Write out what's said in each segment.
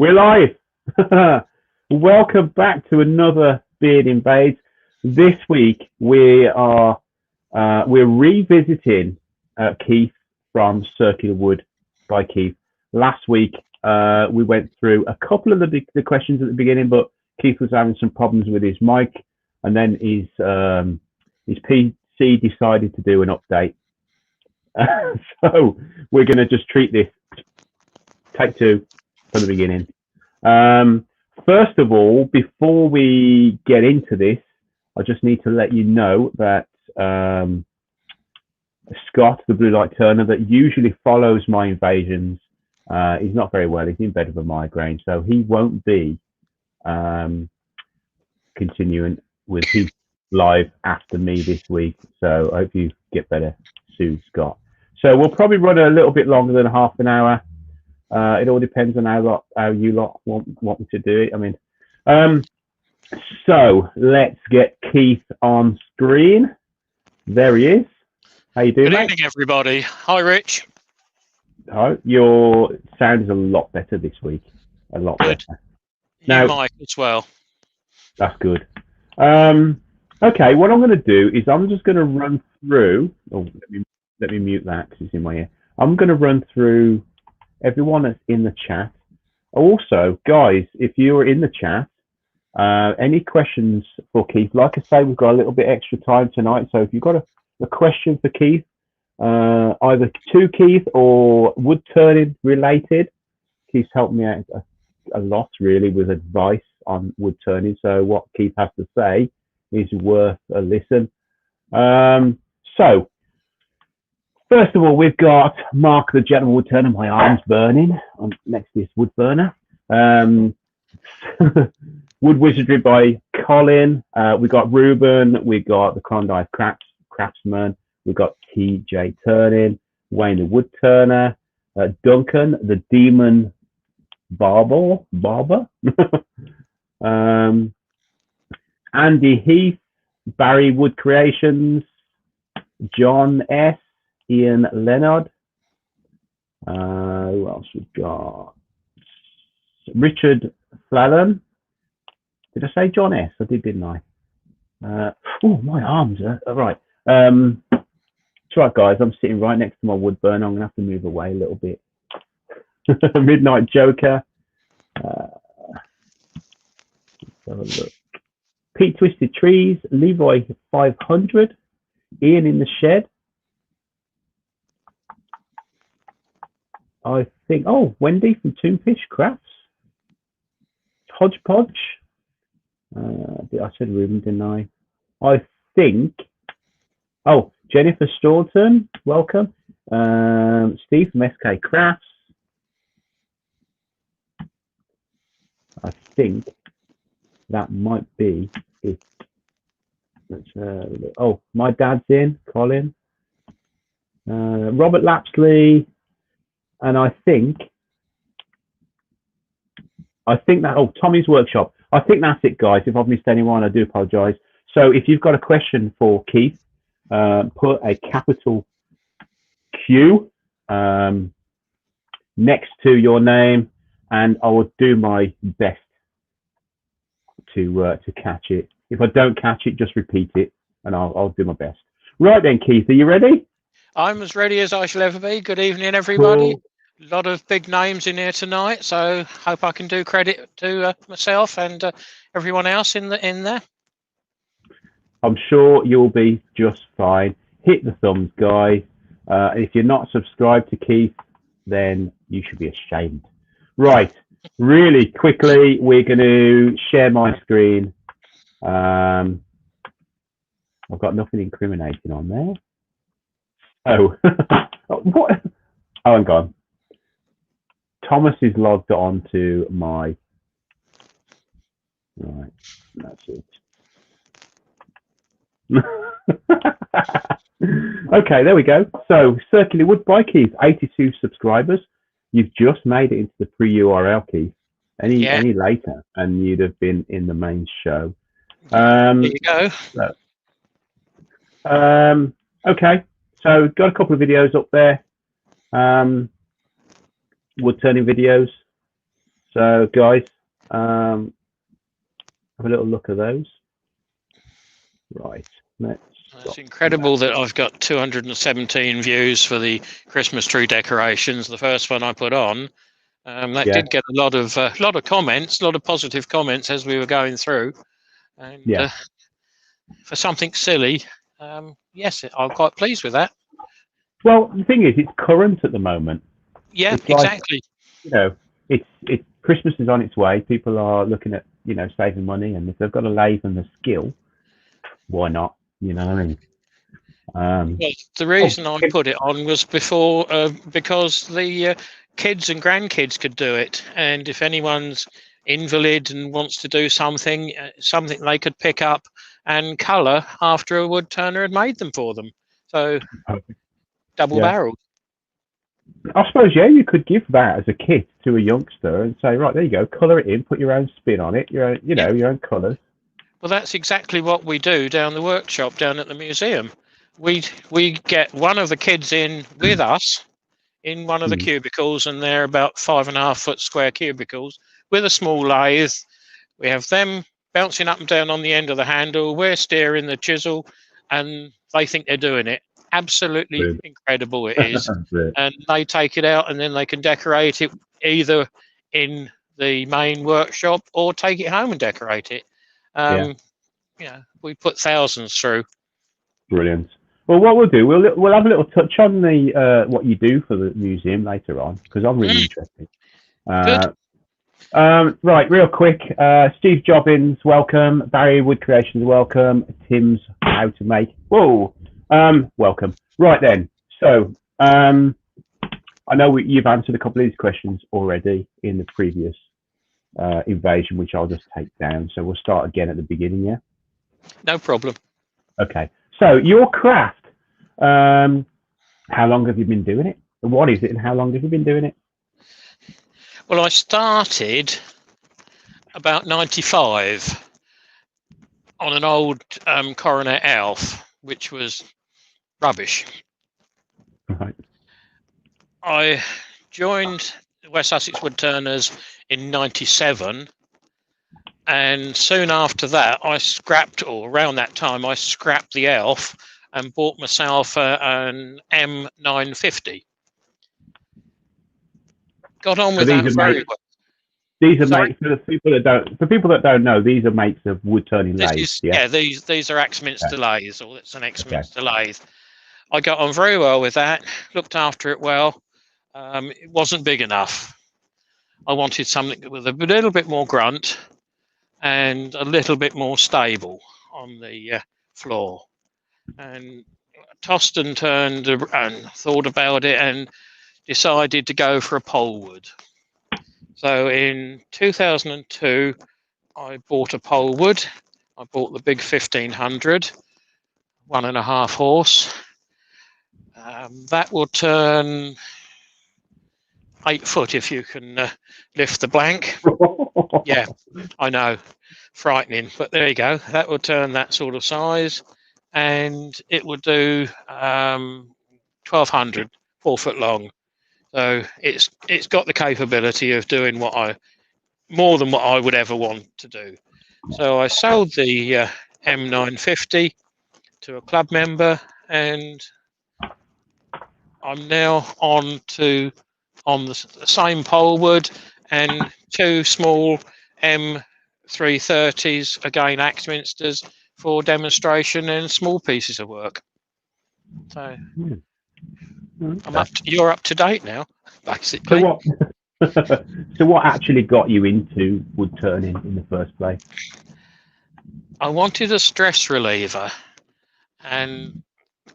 We're live. Welcome back to another Beard Invades. This week we're revisiting Keith from Circular Wood by Keith. Last week we went through a couple of the questions at the beginning, but Keith was having some problems with his mic, and then his PC decided to do an update. So we're going to just treat this take two from the beginning. First of all, before we get into this, I just need to let you know that Scott, the Blue Light Turner, that usually follows my invasions, he's not very well. He's in bed with a migraine, so he won't be continuing with his live after me this week. So I hope you get better soon, Scott. So we'll probably run a little bit longer than half an hour. It all depends on how you lot want me to do it. I mean, so let's get Keith on screen. There he is. How you doing, Good mate? evening, everybody. Hi, Rich. Hi. Your sound is a lot better this week. A lot Good. better. Now, Now, Mike as well. that's good. Okay, what I'm going to do is I'm just going to run through. Oh, let me mute that because it's in my ear. I'm going to run through everyone that's in the chat. Also, guys, if you're in the chat, any questions for Keith? Like I say, we've got a little bit extra time tonight, so if you've got a question for Keith, either to Keith or wood turning related, Keith's helped me out a lot really with advice on wood turning. So what Keith has to say is worth a listen. So first of all, we've got Mark the Gentleman Wood Turner. My arm's burning. I'm next to this wood burner. Wood Wizardry by Colin. We got Ruben. We got the Klondike Craftsman. We got TJ Turning. Wayne the Wood Turner. Duncan the Demon Barber. Andy Heath. Barry Wood Creations. John S. Ian Leonard. Who else we've got? Richard Fallon. Did I say John S? I did, didn't I? Oh, my arms are right. That's right, guys. I'm sitting right next to my wood burner. I'm gonna have to move away a little bit. Midnight Joker. Let's have a look. Pete Twisted Trees. Leroy 500. Ian in the Shed. I think, oh, Wendy from Toonfish Crafts. Hodgepodge. I said Ruben, didn't I? I think, oh, Jennifer Staunton, welcome. Steve from SK Crafts. I think that might be it. Oh, my dad's in, Colin. Robert Lapsley. And I think that, oh, Tommy's Workshop. I think that's it, guys. If I've missed anyone, I do apologize. So if you've got a question for Keith, put a capital Q next to your name, and I will do my best to catch it. If I don't catch it, just repeat it, and I'll do my best. Right then, Keith, are you ready? I'm as ready as I shall ever be. Good evening, everybody. Cool. A lot of big names in here tonight, so hope I can do credit to myself and everyone else in there. I'm sure you'll be just fine. Hit the thumbs, guys. If you're not subscribed to Keith, then you should be ashamed. Right, really quickly, we're going to share my screen. I've got nothing incriminating on there. Oh, what? Oh, I'm gone. Thomas is logged on to my. Right, that's it. Okay, there we go. So, Circular Wood by Keith, 82 subscribers. You've just made it into the pre-URL, Keith. Any later, and you'd have been in the main show. There you go. Okay, so got a couple of videos up there. Wood turning videos. So, guys, have a little look at those. Right. Let's It's incredible that I've got 217 views for the Christmas tree decorations. The first one I put on, that did get a lot of comments, a lot of positive comments as we were going through. And for something silly, yes, I'm quite pleased with that. Well, the thing is, it's current at the moment. Yeah, it's like, exactly. You know, it's Christmas is on its way. People are looking at saving money, and if they've got a lathe and the skill, why not? You know what I mean? Well, the reason I put it on was because the kids and grandkids could do it, and if anyone's invalid and wants to do something they could pick up and colour after a wood turner had made them for them. So double barreled. I suppose you could give that as a kit to a youngster and say, right, there you go, colour it in, put your own spin on it, your own colours. Well, that's exactly what we do down the workshop down at the museum. We get one of the kids in with us in one of the cubicles, and they're about 5.5 foot square cubicles with a small lathe. We have them bouncing up and down on the end of the handle. We're steering the chisel, and they think they're doing it. Absolutely incredible it is. And they take it out, and then they can decorate it either in the main workshop or take it home and decorate it. We put thousands through. Brilliant. Well, what we'll do, we'll have a little touch on the what you do for the museum later on, because I'm really interested. Good. Right, real quick. Steve Jobbins, welcome. Barry Wood Creations, welcome. Tim's How to Make. Whoa. Welcome. Right then. So, I know you've answered a couple of these questions already in the previous invasion, which I'll just take down. So we'll start again at the beginning. Yeah. No problem. Okay. So your craft. How long have you been doing it? What is it, and how long have you been doing it? Well, I started about 95 on an old Coronet Elf, which was rubbish. Right. I joined West Sussex Wood Turners in 97, and soon after that around that time I scrapped the Elf and bought myself an M950. Got on with that very well. These are mates for people that don't know. These are mates of wood turning lathes. These are Axminster lathes, or it's an Axminster lathe. I got on very well with that. Looked after it well. It wasn't big enough. I wanted something with a little bit more grunt and a little bit more stable on the floor. And tossed and turned and thought about it and decided to go for a polewood. So in 2002, I bought a polewood. I bought the big 1500, 1.5 horse. That will turn 8 foot if you can lift the blank. Yeah, I know, frightening, but there you go. That will turn that sort of size, and it will do 1200, 4 foot long. So it's got the capability of doing more than what I would ever want to do. So I sold the M950 to a club member, and I'm now on the same polewood and 2 small M330s, again Axminsters, for demonstration and small pieces of work. So you're up to date now, basically. So what actually got you into wood turning in the first place? I wanted a stress reliever, and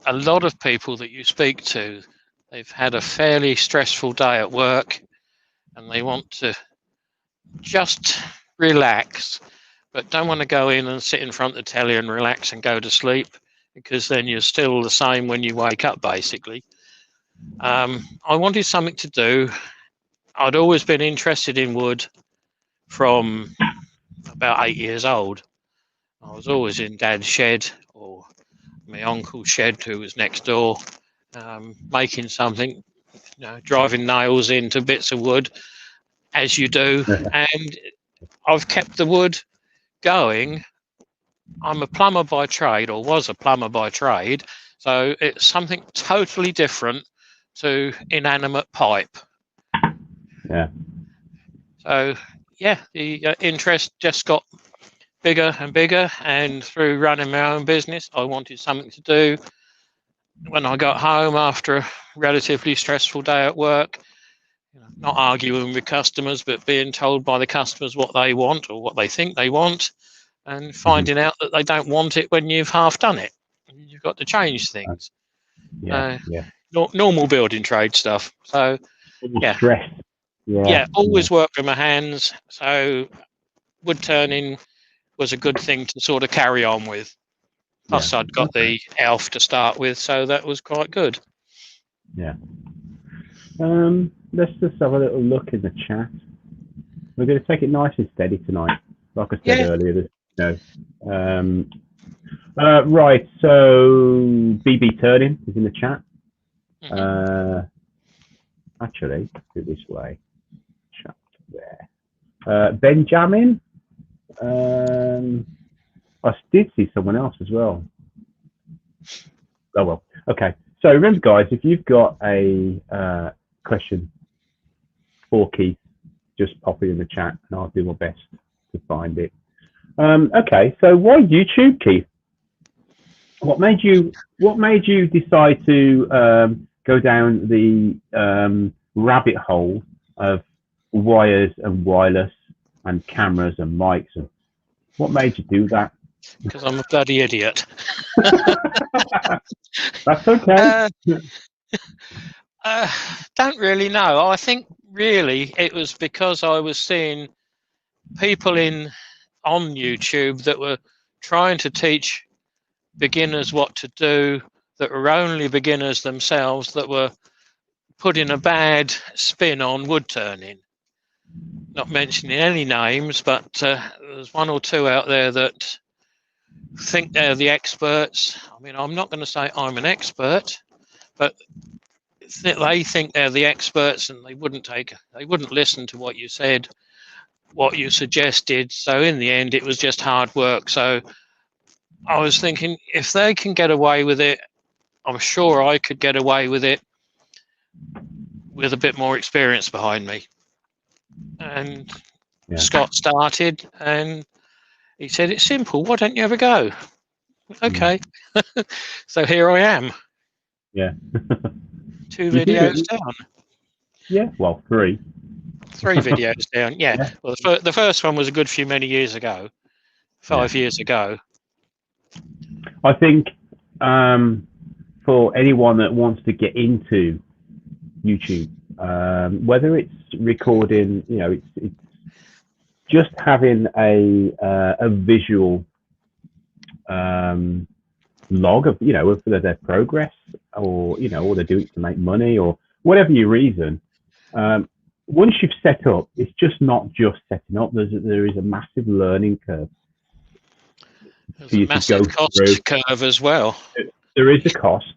a lot of people that you speak to, they've had a fairly stressful day at work and they want to just relax, but don't want to go in and sit in front of the telly and relax and go to sleep, because then you're still the same when you wake up, basically. I wanted something to do. I'd always been interested in wood from about 8 years old. I was always in Dad's shed or my uncle's shed, who was next door, making something, driving nails into bits of wood. as you do, and I've kept the wood going. I'm a plumber by trade, or was a plumber by trade, so it's something totally different to inanimate pipe. Yeah. So yeah, the interest just got bigger and bigger, and through running my own business, I wanted something to do when I got home after a relatively stressful day at work. Not arguing with customers, but being told by the customers what they want or what they think they want, and finding out that they don't want it when you've half done it. You've got to change things. Yeah. Normal building trade stuff. So yeah, stress. Yeah, always worked with my hands. So wood turning was a good thing to sort of carry on with. Plus, I'd got the elf to start with, so that was quite good. Yeah. Let's just have a little look in the chat. We're going to take it nice and steady tonight, like I said earlier. Right. So BB Turning is in the chat. Actually, do it this way. Chat there. Benjamin. I did see someone else as well. Oh well. Okay. So remember, guys, if you've got a question for Keith, just pop it in the chat, and I'll do my best to find it. Okay. So why YouTube, Keith? What made you decide to go down the rabbit hole of wires and wireless and cameras and mics? And what made you do that? Because I'm a bloody idiot. That's okay. Don't really know. I think really it was because I was seeing people on YouTube that were trying to teach beginners what to do, that were only beginners themselves, that were putting a bad spin on wood turning. Not mentioning any names, but there's one or two out there that think they're the experts. I mean, I'm not going to say I'm an expert, but they think they're the experts, and they wouldn't listen to what you said, what you suggested. So in the end, it was just hard work. So I was thinking, if they can get away with it, I'm sure I could get away with it with a bit more experience behind me. And Scott started, and he said, it's simple. Why don't you ever go? Okay. So here I am. Yeah. 2 videos down. Yeah, well, 3. 3 videos down. Yeah. Well, the first one was a good few many years ago, 5 years ago. I think for anyone that wants to get into YouTube, whether it's recording, it's just having a visual log of of their progress, or or they're doing it to make money, or whatever your reason. Once you've set up, it's just not just setting up. There is a massive learning curve. There's a massive cost curve as well. There is a cost.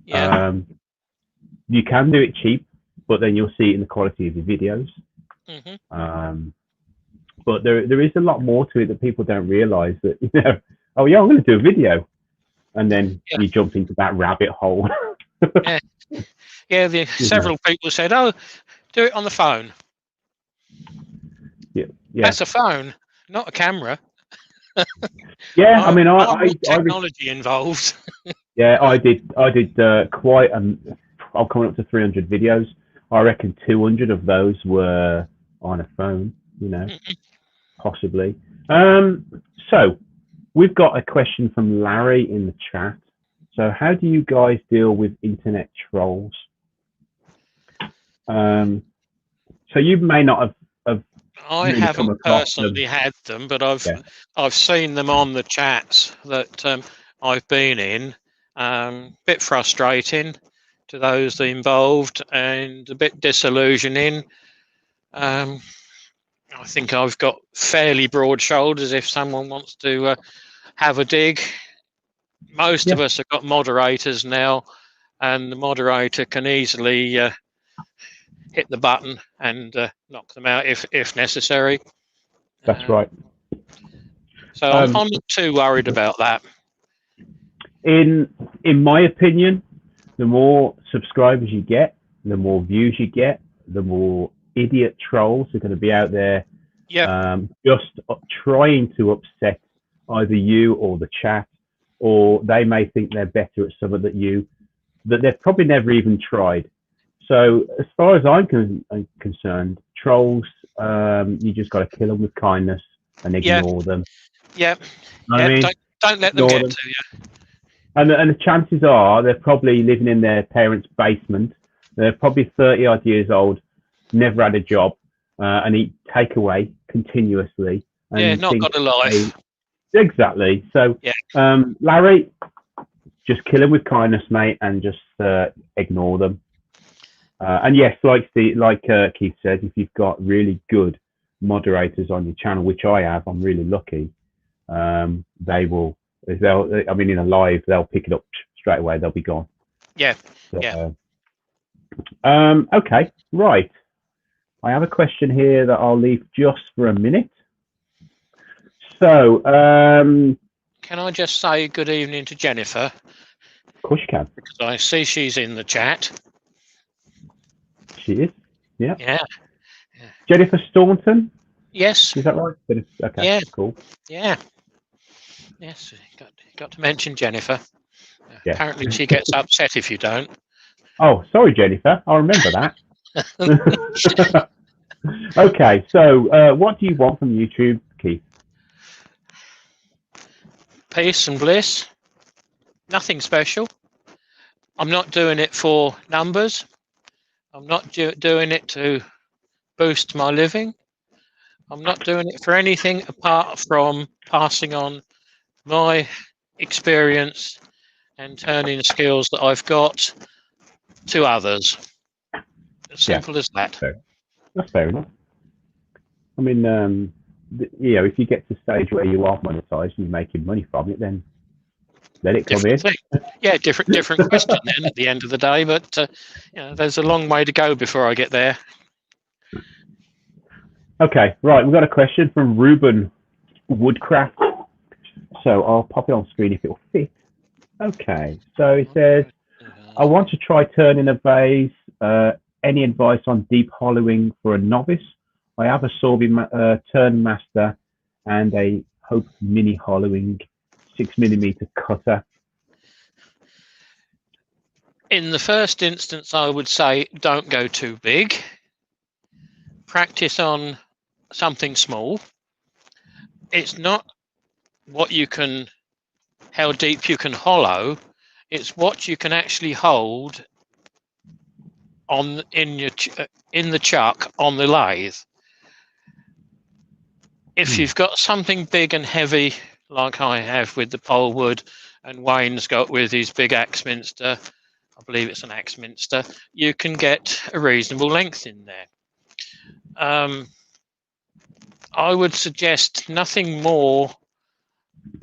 Yeah. You can do it cheap, but then you'll see it in the quality of your videos. But there is a lot more to it that people don't realize, that oh yeah, I'm going to do a video, and then you jump into that rabbit hole. Several people said, oh, do it on the phone. Yeah. That's a phone, not a camera. Yeah, I mean, I technology involved. Yeah, I did quite I'm coming up to 300 videos. I reckon 200 of those were on a phone, possibly. So we've got a question from Larry in the chat. So how do you guys deal with internet trolls? So you may not have I haven't personally had them, but I've seen them on the chats that I've been in. Bit frustrating to those involved, and a bit disillusioning. I think I've got fairly broad shoulders if someone wants to have a dig. Most of us have got moderators now, and the moderator can easily hit the button and knock them out if necessary. That's right. So I'm not too worried about that. In my opinion, the more subscribers you get, the more views you get, the more idiot trolls are going to be out there, just trying to upset either you or the chat, or they may think they're better at something that they've probably never even tried. So as far as I'm concerned, trolls, you just got to kill them with kindness and ignore them. Yeah. You know what I mean? Don't let them get to you. And the chances are they're probably living in their parents' basement. They're probably 30 odd years old, never had a job, and eat takeaway continuously. And not got a life. Exactly. So, Larry, just kill them with kindness, mate, and just ignore them. And yes, like Keith said, if you've got really good moderators on your channel, which I have, I'm really lucky. They will. In a live, they'll pick it up straight away. They'll be gone. Yeah. So, okay. Right. I have a question here that I'll leave just for a minute. So, can I just say good evening to Jennifer? Of course you can. Because I see she's in the chat. She is. Yeah. Yeah. Jennifer Staunton. Yes. Is that right? Okay. Yeah. Cool. Yeah. Yes. Got to mention Jennifer. Yeah. Apparently, she gets upset if you don't. Oh, sorry, Jennifer. I'll remember that. Okay. So, what do you want from YouTube, Keith? Peace and bliss. Nothing special. I'm not doing it for numbers. I'm not doing it to boost my living. I'm not doing it for anything apart from passing on my experience and turning skills that I've got to others. As simple as that. That's fair enough. I mean, if you get to the stage where you are monetized and you're making money from it, then let it come in. Yeah, different question then at the end of the day, but there's a long way to go before I get there. Okay, right. We've got a question from Ruben Woodcraft. So I'll pop it on screen if it'll fit. Okay, so it says, I want to try turning a vase. Any advice on deep hollowing for a novice? I have a Sorby turn master and a Hope mini hollowing 6mm cutter. In the first instance, I would say don't go too big. Practice on something small. It's not how deep you can hollow. It's what you can actually hold in the chuck on the lathe. If you've got something big and heavy, like I have with the pole wood, and Wayne's got with his big Axminster, I believe it's an Axminster, you can get a reasonable length in there. I would suggest nothing more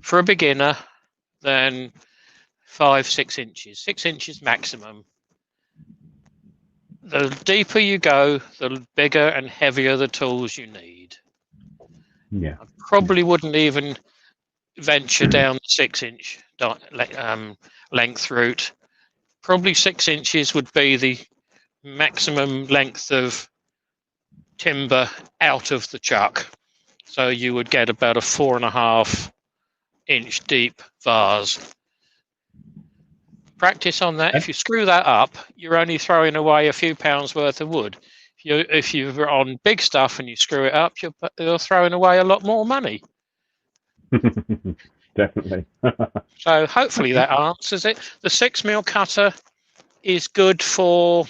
for a beginner than 5-6 inches, 6 inches maximum. The deeper you go, the bigger and heavier the tools you need. Yeah. I probably wouldn't even venture down the 6-inch length route. Probably 6 inches would be the maximum length of timber out of the chuck. So you would get about a 4.5 inch deep vase. Practice on that. If you screw that up, you're only throwing away a few pounds worth of wood. If you're on big stuff and you screw it up, you're throwing away a lot more money. Definitely. So hopefully that answers it. The 6mm cutter is good for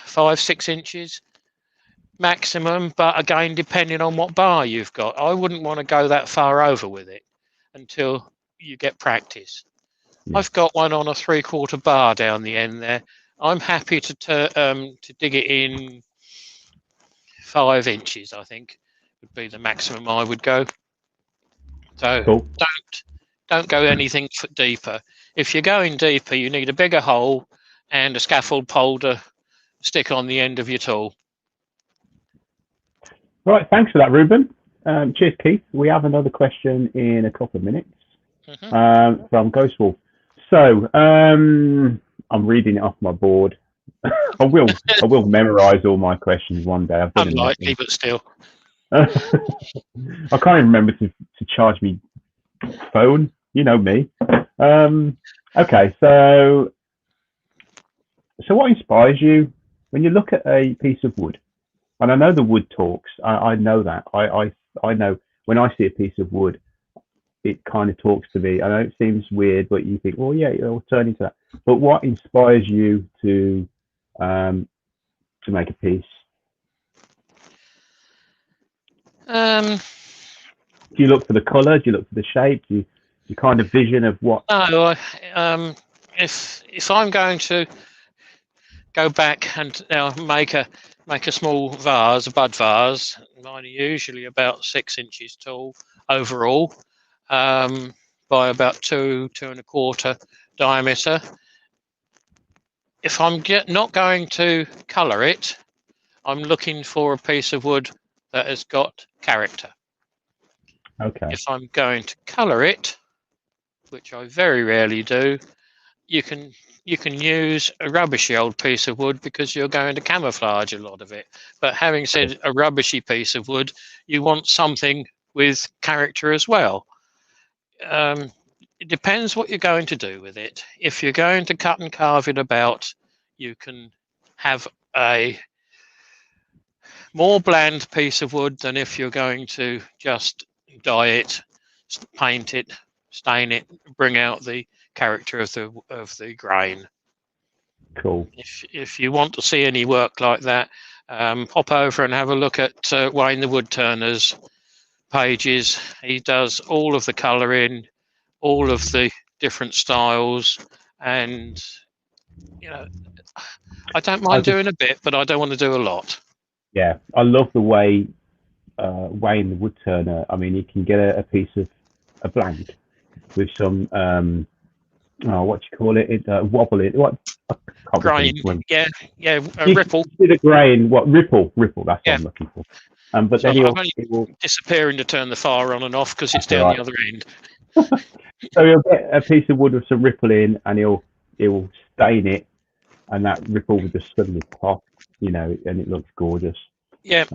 5-6 inches maximum, but again, depending on what bar you've got, I wouldn't want to go that far over with it until you get practice. Yeah. I've got one on a 3/4 bar down the end there. I'm happy to dig it in 5 inches. I think would be the maximum I would go. So cool. Don't go anything deeper. If you're going deeper, you need a bigger hole and a scaffold pole to stick on the end of your tool. Right, thanks for that, Ruben. Cheers, Keith. We have another question in a couple of minutes from Ghostwolf. So I'm reading it off my board. I will memorize all my questions one day. I've done Unlikely, but still. I can't even remember to charge me phone. You know me. Okay, so what inspires you when you look at a piece of wood? And I know the wood talks. I know that. I know when I see a piece of wood, it kind of talks to me. I know it seems weird, but you think, well, yeah, it'll turn into that. But what inspires you to make a piece? Do you look for the colour? Do you look for the shape? Do you kind of vision of what? No, if I'm going to go back and now make a small vase, a bud vase, mine are usually about 6 inches tall overall, by about 2.25 diameter. If I'm not going to colour it, I'm looking for a piece of wood that has got character. Okay. If I'm going to colour it, which I very rarely do, you can use a rubbishy old piece of wood because you're going to camouflage a lot of it. But having said a rubbishy piece of wood, you want something with character as well. It depends what you're going to do with it. If you're going to cut and carve it about, you can have a more bland piece of wood than if you're going to just dye it, paint it, stain it, bring out the character of the grain. Cool. If you want to see any work like that, pop over and have a look at Wayne the Woodturner's pages. He does all of the colouring, all of the different styles, and I don't mind doing a bit, but I don't want to do a lot. Yeah, I love the way Wayne the Woodturner. I mean, you can get a piece of a blank with some what do you call it? Wobble it. What? Grain. Yeah. Ripple. The grain. What? Ripple. That's what I'm looking for. But then he'll disappearing to turn the fire on and off because it's down the other end. So he'll get a piece of wood with some ripple in, and he'll stain it, and that ripple will just suddenly pop, and it looks gorgeous. Yeah.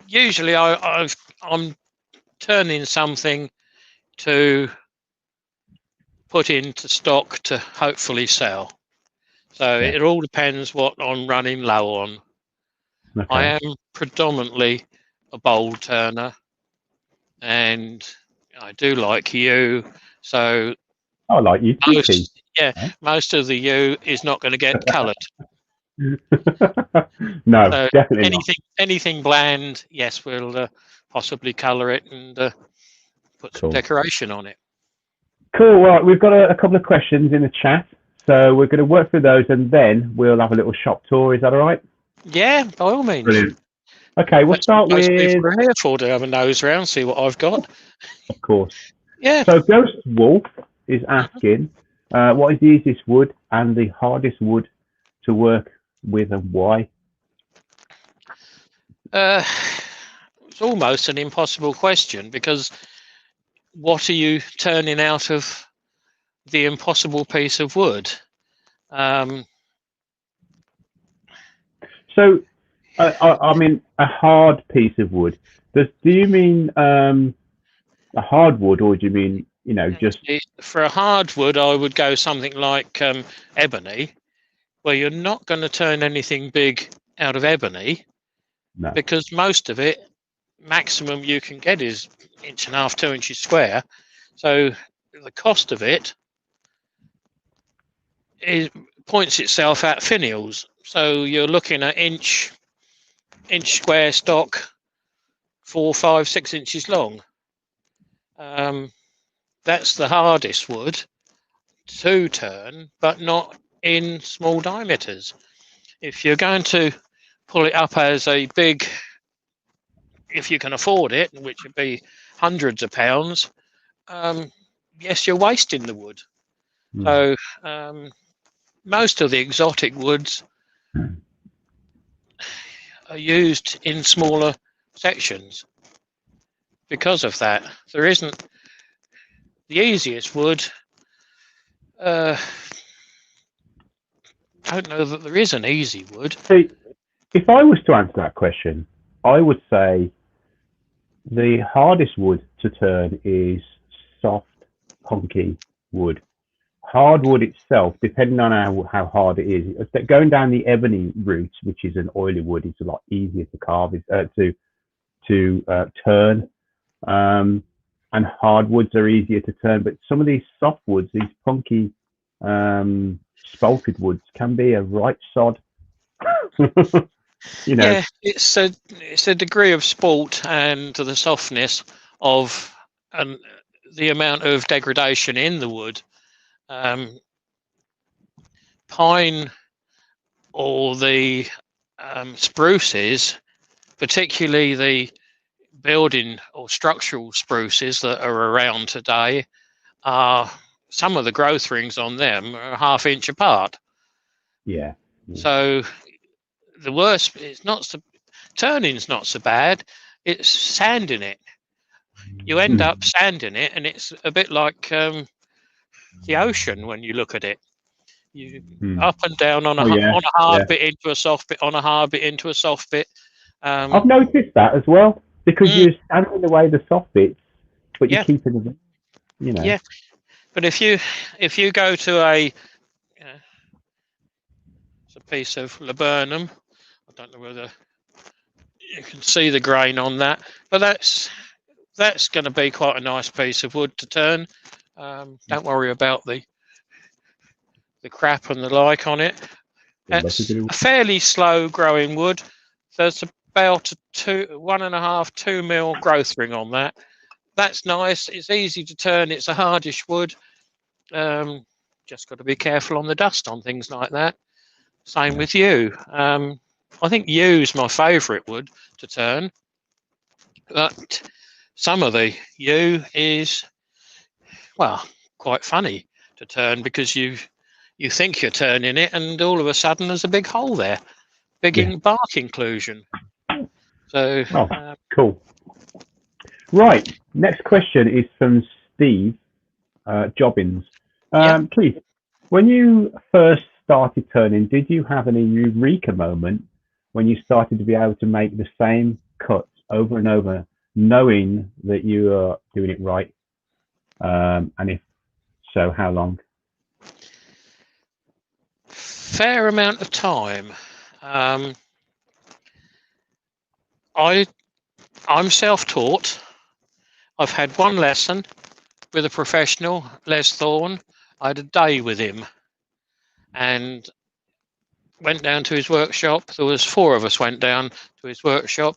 Usually, I'm turning something to put into stock to hopefully sell. So it all depends what I'm running low on. Okay. I am predominantly a bowl turner, and I do like yew. So I like you too. Most of the yew is not going to get coloured. No, so definitely anything bland, yes, we'll possibly colour it and put some decoration on it. Cool. Right, we've got a couple of questions in the chat, so we're going to work through those, and then we'll have a little shop tour. Is that all right? Yeah, by all means. Brilliant. Okay, we'll start with. We're here for to have a nose round, see what I've got. Of course. Yeah. So Ghost Wolf is asking, what is the easiest wood and the hardest wood to work with, and why? It's almost an impossible question, because what are you turning out of the impossible piece of wood? So, I mean, a hard piece of wood. Do you mean a hardwood, or do you mean, just... For a hardwood, I would go something like ebony, where you're not going to turn anything big out of ebony, because most of it, maximum you can get is 1.5 to 2 inches square. So the cost of it points itself at finials. So you're looking at inch square stock, 4, 5, 6 inches long. That's the hardest wood to turn, but not in small diameters. If you're going to pull it up as a big, if you can afford it, which would be hundreds of pounds, yes, you're wasting the wood. Mm. So most of the exotic woods are used in smaller sections because of that. There isn't the easiest wood. I don't know that there is an easy wood. See, if I was to answer that question, I would say the hardest wood to turn is soft, punky wood. Hardwood itself, depending on how hard it is, going down the ebony route, which is an oily wood, is a lot easier to carve, to turn. And hardwoods are easier to turn, but some of these soft woods, these punky, spalted woods, can be a right sod. You know. Yeah, it's a degree of sport and the softness of and the amount of degradation in the wood. Pine or the spruces, particularly the building or structural spruces that are around today, are some of the growth rings on them are a half-inch apart. Yeah. So the worst, it's not so, turning's not so bad. It's sanding it. You end up sanding it, and it's a bit like the ocean when you look at it. You up and down on a on a hard bit into a soft bit, on a hard bit into a soft bit. I've noticed that as well, because you're sanding away the soft bits, but you're keeping them, you know. Yeah, but if you go to it's a piece of laburnum. I don't know whether you can see the grain on that, but that's going to be quite a nice piece of wood to turn. Don't worry about the crap and the like on it. That's a fairly slow growing wood. There's about a 1.5 2 mil growth ring on that. That's nice. It's easy to turn. It's a hardish wood. Just got to be careful on the dust on things like that. Same with yew. I think yew's my favourite wood to turn, but some of the yew is, well, quite funny to turn, because you think you're turning it, and all of a sudden there's a big hole there, big bark inclusion. So cool. Right, next question is from Steve Jobbins. Please, when you first started turning, did you have any Eureka moment when you started to be able to make the same cuts over and over, knowing that you are doing it right? And if so, how long? Fair amount of time. I'm self-taught. I've had one lesson with a professional, Les Thorne. I had a day with him and went down to his workshop. There was 4 of us went down to his workshop.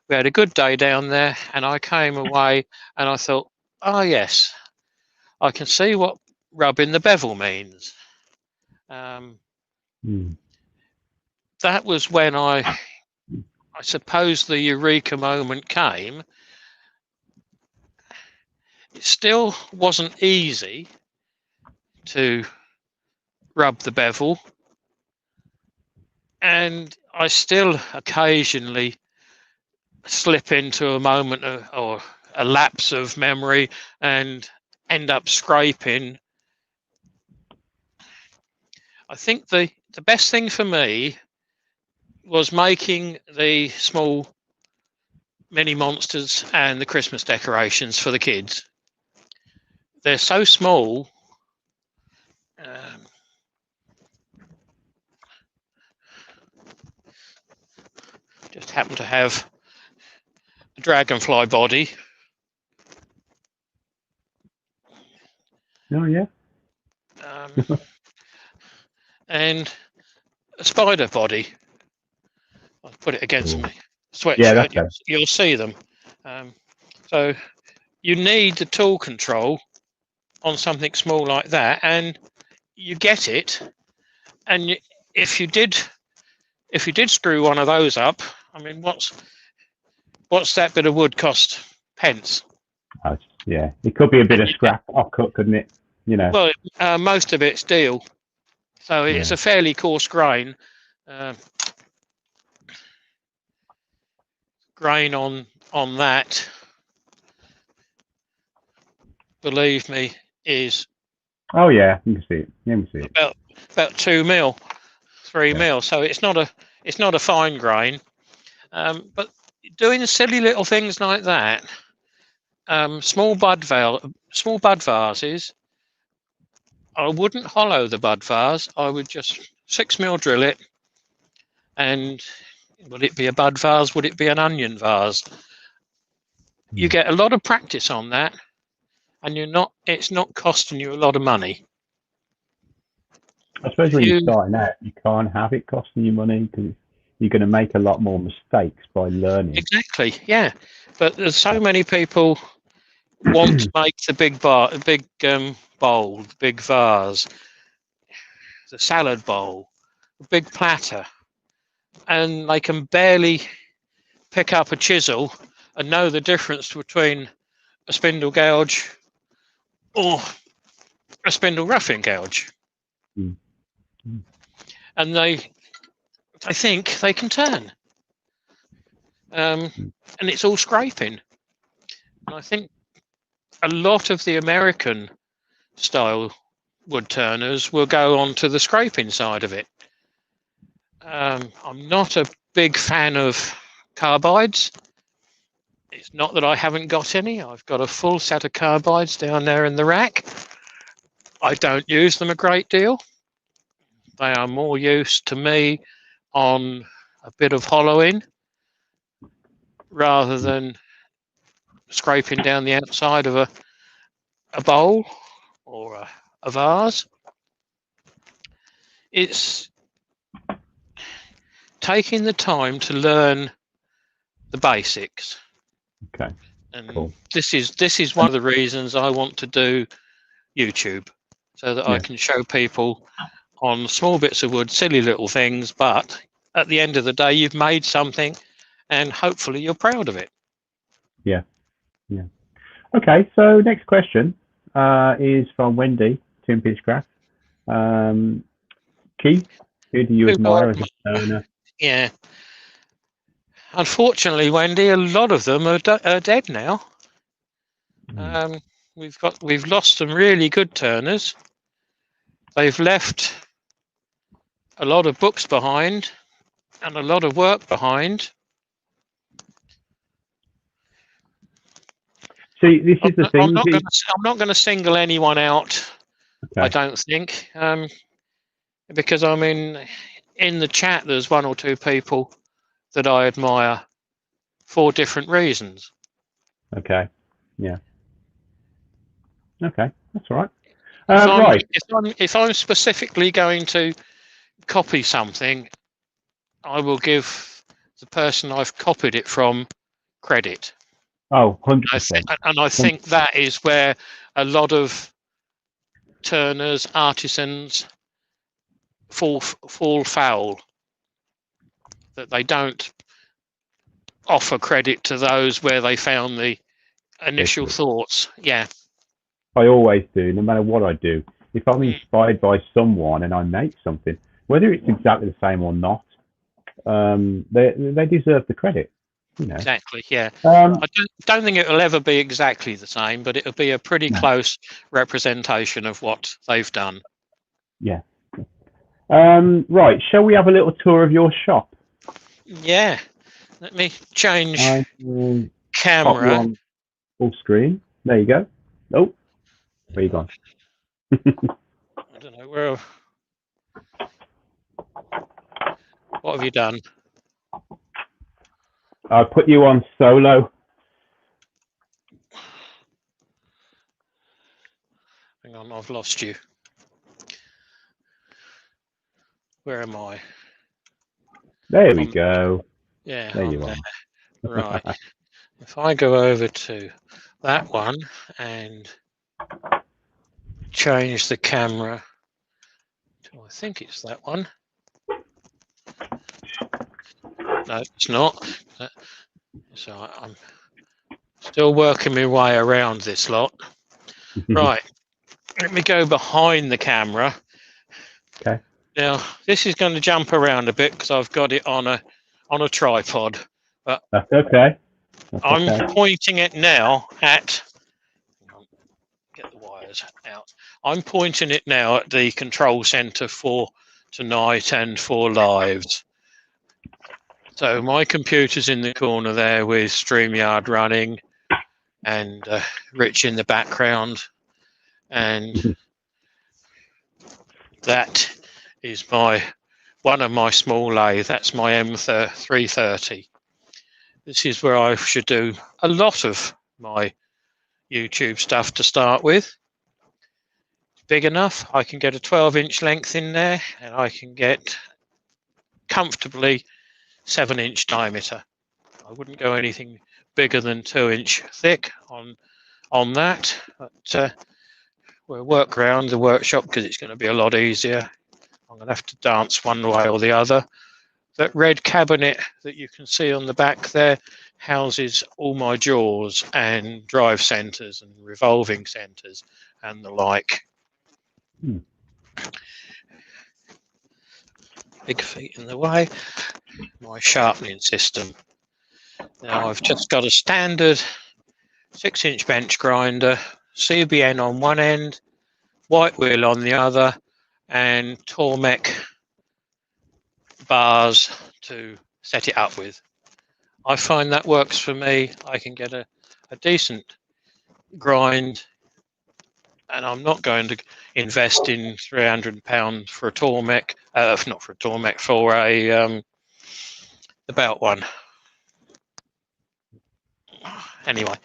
We had a good day down there, and I came away and I thought, oh yes, I can see what rubbing the bevel means. That was when I suppose the Eureka moment came. It still wasn't easy to rub the bevel, and I still occasionally slip into a moment or a lapse of memory and end up scraping. I think the best thing for me was making the small mini monsters and the Christmas decorations for the kids. They're so small. Just happen to have a dragonfly body. Oh yeah. And a spider body. I'll put it against my sweatshirt. Yeah, you'll see them. So you need the tool control on something small like that, and you get it. And if you did screw one of those up, I mean, what's that bit of wood cost? Pence. Yeah, it could be a bit of scrap off cut, couldn't it? You know. Well, most of it's steel, so it's a fairly coarse grain. Grain on that, believe me, is. Oh yeah, you can see it. You can see it. About 2 mil, 3 mil. So it's not a fine grain. But doing silly little things like that, small bud vases. I wouldn't hollow the bud vase. I would just 6 mil drill it, and would it be a bud vase? Would it be an onion vase? You get a lot of practice on that, and it's not costing you a lot of money. I suppose when you're starting out, you can't have it costing you money because you're going to make a lot more mistakes by learning. Exactly, yeah. But there's so many people want to make the big bowl, the big vase, the salad bowl, the big platter, and they can barely pick up a chisel and know the difference between a spindle gouge or a spindle roughing gouge. And they think they can turn. And it's all scraping. And I think a lot of the American style wood turners will go on to the scraping side of it. I'm not a big fan of carbides. It's not that I haven't got any. I've got a full set of carbides down there in the rack. I don't use them a great deal. They are more use to me on a bit of hollowing rather than scraping down the outside of a bowl or a vase. It's taking the time to learn the basics. Okay. And cool. This is one of the reasons I want to do YouTube, so that I can show people on small bits of wood, silly little things, but at the end of the day, you've made something, and hopefully you're proud of it. Yeah. Okay, so next question is from Wendy, Tim Pitchcraft. Keith, who do you admire as a turner? Yeah. Unfortunately, Wendy, a lot of them are dead now. We've lost some really good turners. They've left a lot of books behind and a lot of work behind. See, this is the thing. I'm not going to single anyone out. Okay. I don't think, because I mean, in the chat, there's one or two people that I admire for different reasons. Okay. Yeah. Okay, that's all right. If I'm specifically going to copy something, I will give the person I've copied it from credit. Oh, 100%. And I think that is where a lot of turners, artisans fall foul, that they don't offer credit to those where they found the initial thoughts. Yeah. I always do, no matter what I do. If I'm inspired by someone and I make something, whether it's exactly the same or not, they deserve the credit. You know. Exactly, yeah. I don't think it will ever be exactly the same, but it'll be a pretty close representation of what they've done. Yeah. Right, shall we have a little tour of your shop? Yeah. Let me change camera. On full screen. There you go. Oh, where you gone? I don't know where. What have you done? I put you on solo. Hang on, I've lost you. Where am I? There we go. Yeah, there you are. Right. If I go over to that one and change the camera to, I think it's that one. No, it's not. So I'm Still working my way around this lot. Right, let me go behind the camera. Okay. Now, this is going to jump around a bit because I've got it on a tripod. But That's okay. That's I'm okay. pointing it now at. Get the wires out. I'm pointing it now at the control center for tonight and for lives. So my computer's in the corner there with StreamYard running and Rich in the background. And that is one of my small lathe. That's my M330. This is where I should do a lot of my YouTube stuff to start with. Big enough, I can get a 12-inch length in there, and I can get comfortably 7-inch diameter. I wouldn't go anything bigger than 2-inch thick on that, but we'll work around the workshop because it's going to be a lot easier. I'm going to have to dance one way or the other. That red cabinet that you can see on the back there houses all my jaws and drive centers and revolving centers and the like. Big feet in the way. My sharpening system. Now I've just got a standard 6-inch bench grinder, CBN on one end, white wheel on the other, and Tormek bars to set it up with. I find that works for me. I can get a decent grind, and I'm not going to invest in £300 for a Tormek, not for a Tormek, for a the belt one. Anyway,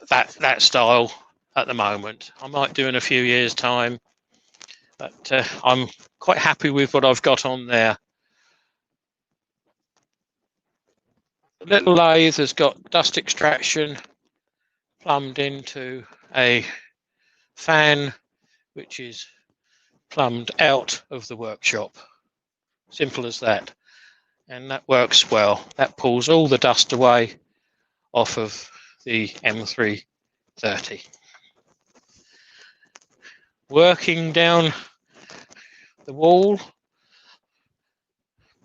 that style at the moment. I might do in a few years' time, but I'm quite happy with what I've got on there. The little lathe has got dust extraction plumbed into a fan, which is plumbed out of the workshop. Simple as that. And that works well. That pulls all the dust away off of the M330. Working down the wall,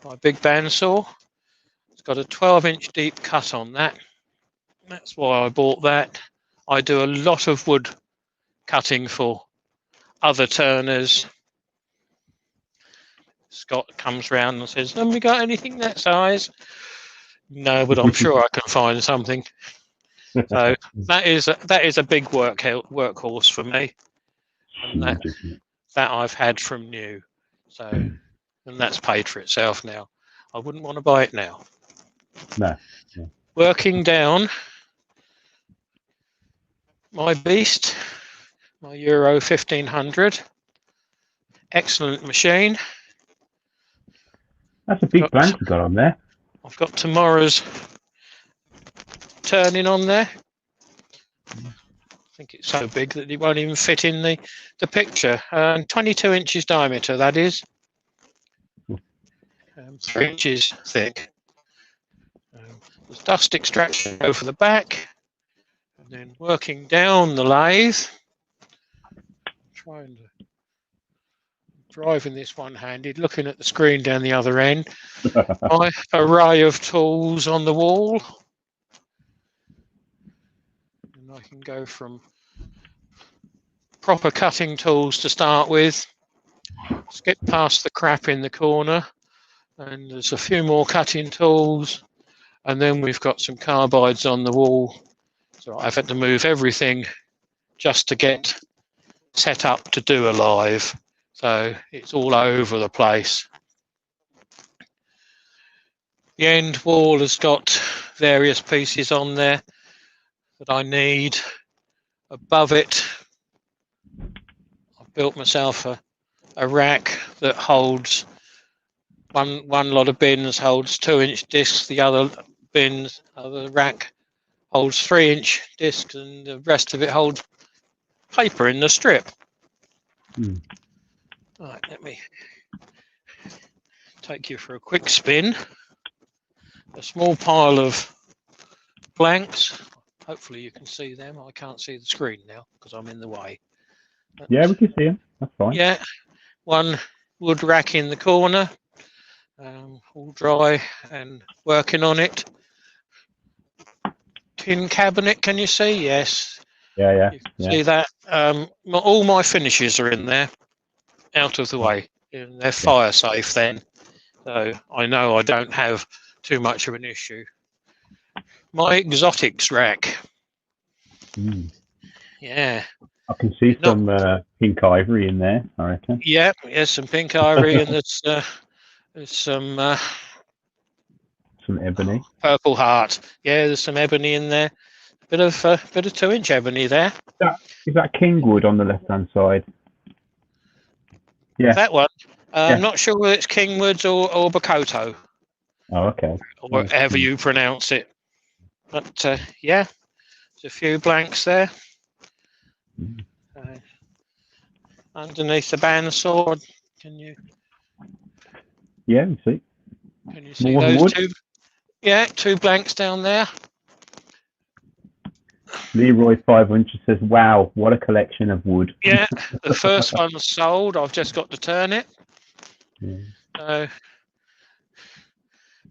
my big bandsaw. It's got a 12-inch deep cut on that. That's why I bought that. I do a lot of wood cutting for other turners. Scott comes round and says, "Have we got anything that size?" No, but I'm sure I can find something. So that is a big workhorse for me, and that I've had from new. So, and that's paid for itself now. I wouldn't want to buy it now. No. Working down my beast, my Euro 1500. Excellent machine. That's a big blank you got on there. I've got tomorrow's turning on there. I think it's so big that it won't even fit in the picture. 22 inches diameter, that is. 3 inches thick. There's dust extraction over the back. And then working down the lathe. Trying to driving this one-handed, looking at the screen down the other end. My array of tools on the wall. And I can go from proper cutting tools to start with, skip past the crap in the corner, and there's a few more cutting tools, and then we've got some carbides on the wall. So I've had to move everything just to get set up to do a live. So it's all over the place. The end wall has got various pieces on there that I need. Above it, I've built myself a rack that holds one lot of bins holds 2-inch discs, the other rack holds 3-inch discs, and the rest of it holds paper in the strip. Right, let me take you for a quick spin. A small pile of blanks. Hopefully you can see them. I can't see the screen now because I'm in the way. But, Yeah, we can see them. That's fine. yeah, one wood rack in the corner, all dry and working on it. Tin cabinet, can you see? Yes. Yeah. You can see that. All my finishes are in there, out of the way. And they're fire safe then. So I know I don't have too much of an issue. My exotics rack. Mm. Yeah. I can see some pink ivory in there, I reckon. Yeah, there's some pink ivory and there's some ebony. Purple heart. Yeah, there's some ebony in there. Bit of 2-inch ebony there. Is that Kingwood on the left-hand side? Yeah. That one. I'm not sure whether it's Kingwoods or Bakoto. Oh, okay. Or whatever you pronounce it. But yeah, there's a few blanks there. Underneath the bandsaw, can you? Yeah, you see. Can you see those two? Yeah, 2 blanks down there. Leroy 500 says, "Wow, what a collection of wood." Yeah, the first one's sold. I've just got to turn it. Yeah.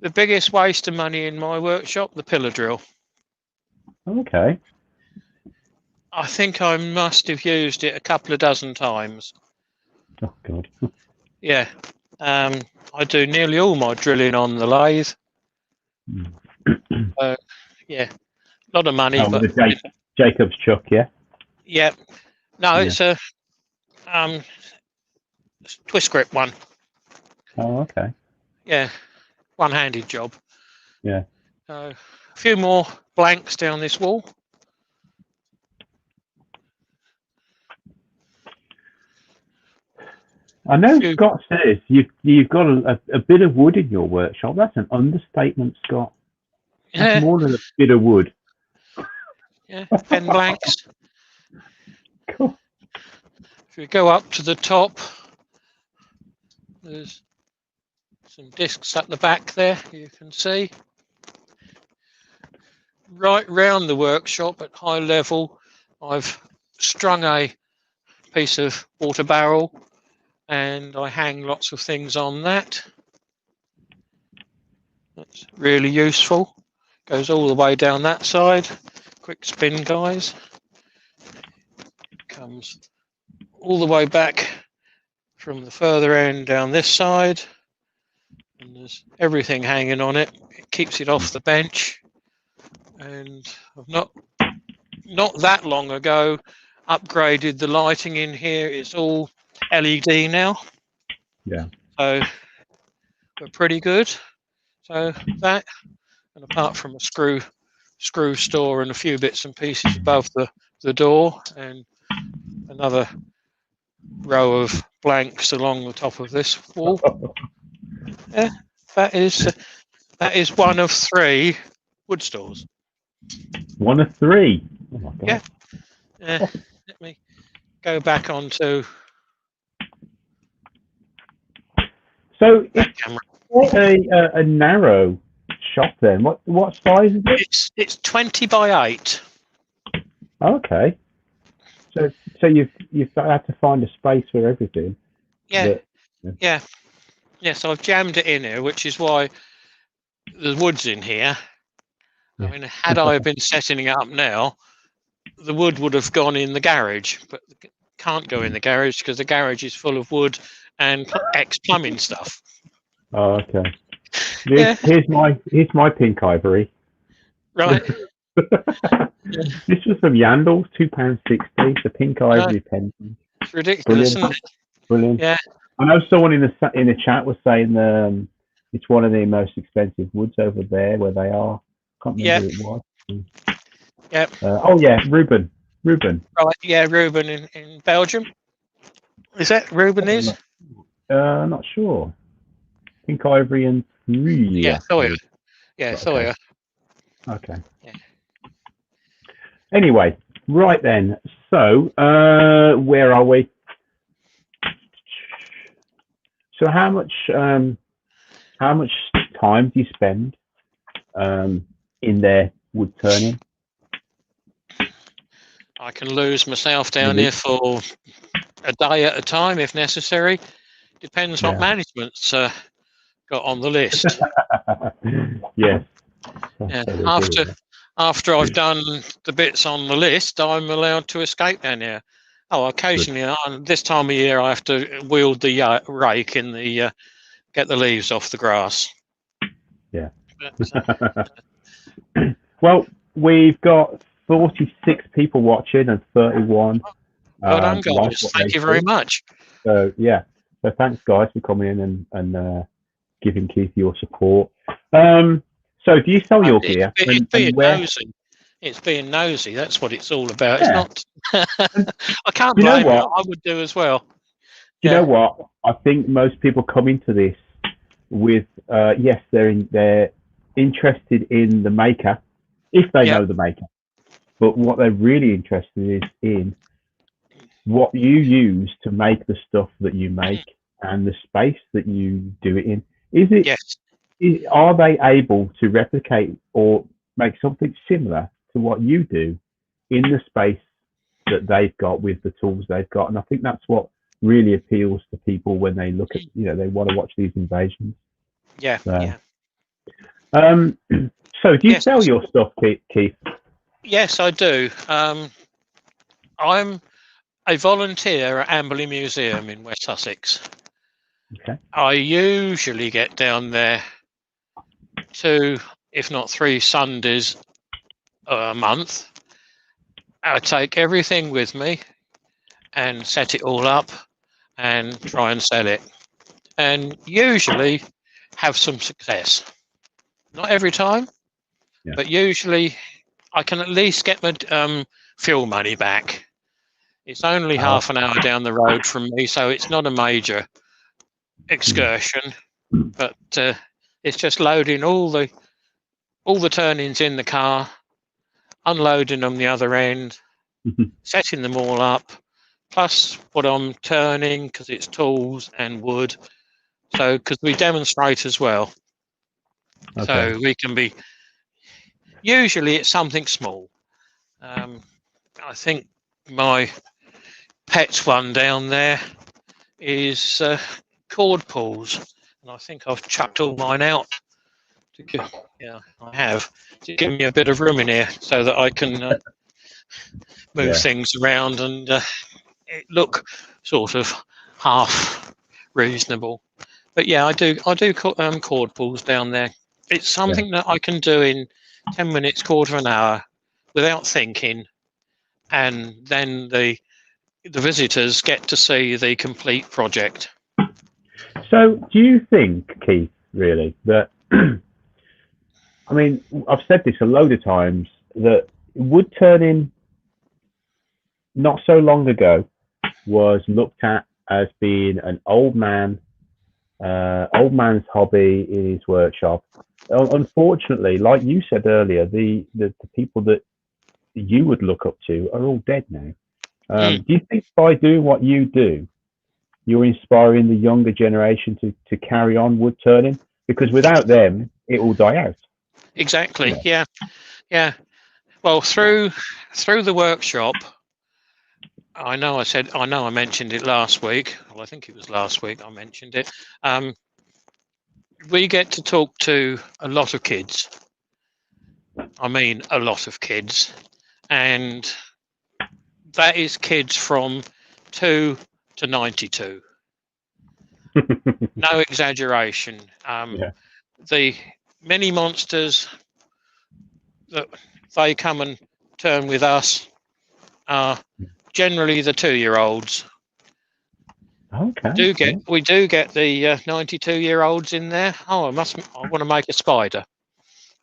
The biggest waste of money in my workshop, the pillar drill. Okay. I think I must have used it a couple of dozen times. Oh God. Yeah. I do nearly all my drilling on the lathe. Yeah. A lot of money, but the Jacob's chuck, yeah. Yeah. No, it's a twist grip one. Oh, okay. Yeah. One-handed job. Yeah. A few more blanks down this wall. I know Scott says you've got a bit of wood in your workshop. That's an understatement, Scott. That's more than a bit of wood. Yeah, pen blanks. Cool. If you go up to the top, there's some discs at the back there, you can see. Right round the workshop at high level, I've strung a piece of water barrel and I hang lots of things on that. That's really useful. Goes all the way down that side. Quick spin, guys. Comes all the way back from the further end down this side. And there's everything hanging on it. It keeps it off the bench. And I've not that long ago upgraded the lighting in here. It's all LED now. Yeah. So we're pretty good. So that, and apart from a screw store and a few bits and pieces above the door and another row of blanks along the top of this wall. Yeah, that is one of 3 wood stores. One of 3. Oh my God. Yeah. Let me go back onto. So it's a narrow shop then. What size is it? It's 20 by 8. Okay. So you've had to find a space for everything. Yeah. So I've jammed it in here, which is why the wood's in here. I mean, had I been setting it up now, the wood would have gone in the garage, but can't go in the garage because the garage is full of wood and ex-plumbing stuff. Oh, okay. Here's my pink ivory. Right. This was from Yandles, £2.60. The pink ivory pen. It's ridiculous, Brilliant. isn't it? Brilliant. Yeah. I know someone in the chat was saying it's one of the most expensive woods over there where they are. Can't remember who it was. Yeah. Oh yeah, Ruben. Right. Yeah, Ruben in Belgium. Is that Ruben is? Not sure. Pink ivory and Yeah, Thoya. Yeah, Thoya. Okay. Yeah. Anyway, right then. So, where are we? So, how much time do you spend in there wood turning? I can lose myself down here for a day at a time if necessary. Depends what management's got on the list. Yes. Yeah. Totally After I've done the bits on the list, I'm allowed to escape down here. Oh, occasionally, this time of year, I have to wield the rake in the get the leaves off the grass. Yeah. But, well, we've got 46 people watching and 31. well done, guys. Like Thank you very much. So yeah. So thanks, guys, for coming in and giving Keith your support. So do you sell your gear? It's being nosy. It's being nosy. That's what it's all about. Yeah. It's not. I can't blame you. I would do as well. Do you know what? I think most people come into this with yes, they're interested in the maker if they know the maker, but what they're really interested in what you use to make the stuff that you make and the space that you do it in. Is it? Yes. Are they able to replicate or make something similar to what you do in the space that they've got with the tools they've got? And I think that's what really appeals to people when they look at, they want to watch these invasions. Yeah. So do you sell your stuff, Keith? Yes, I do. I'm a volunteer at Amberley Museum in West Sussex. Okay. I usually get down there 2, if not 3 Sundays a month. I take everything with me and set it all up and try and sell it, and usually have some success. Not every time, but usually I can at least get my fuel money back. It's only half an hour down the road from me, so it's not a major excursion, but it's just loading all the turnings in the car, unloading them the other end, setting them all up, plus what I'm turning, because it's tools and wood. So, because we demonstrate as well. Okay. So we can be, usually it's something small. I think my pet one down there is cord pulls. And I think I've chucked all mine out. I have, to give me a bit of room in here so that I can move things around and it look sort of half reasonable. But yeah, I do cord pulls down there. It's something that I can do in 10 minutes, quarter of an hour, without thinking, and then the visitors get to see the complete project. So do you think, Keith, really, that I mean, I've said this a load of times, that wood turning not so long ago was looked at as being an old man's hobby in his workshop. Unfortunately, like you said earlier, the people that you would look up to are all dead now. Do you think by doing what you do, you're inspiring the younger generation to carry on wood turning? Because without them, it will die out. Exactly. Yeah. Well, through the workshop, I know I mentioned it last week. Well, I think it was last week I mentioned it. We get to talk to a lot of kids. I mean, a lot of kids. And that is kids from 2 to 92. No exaggeration. The mini monsters that they come and turn with us are generally the 2-year-olds. Okay. We do get the 92-year-olds in there. I want to make a spider.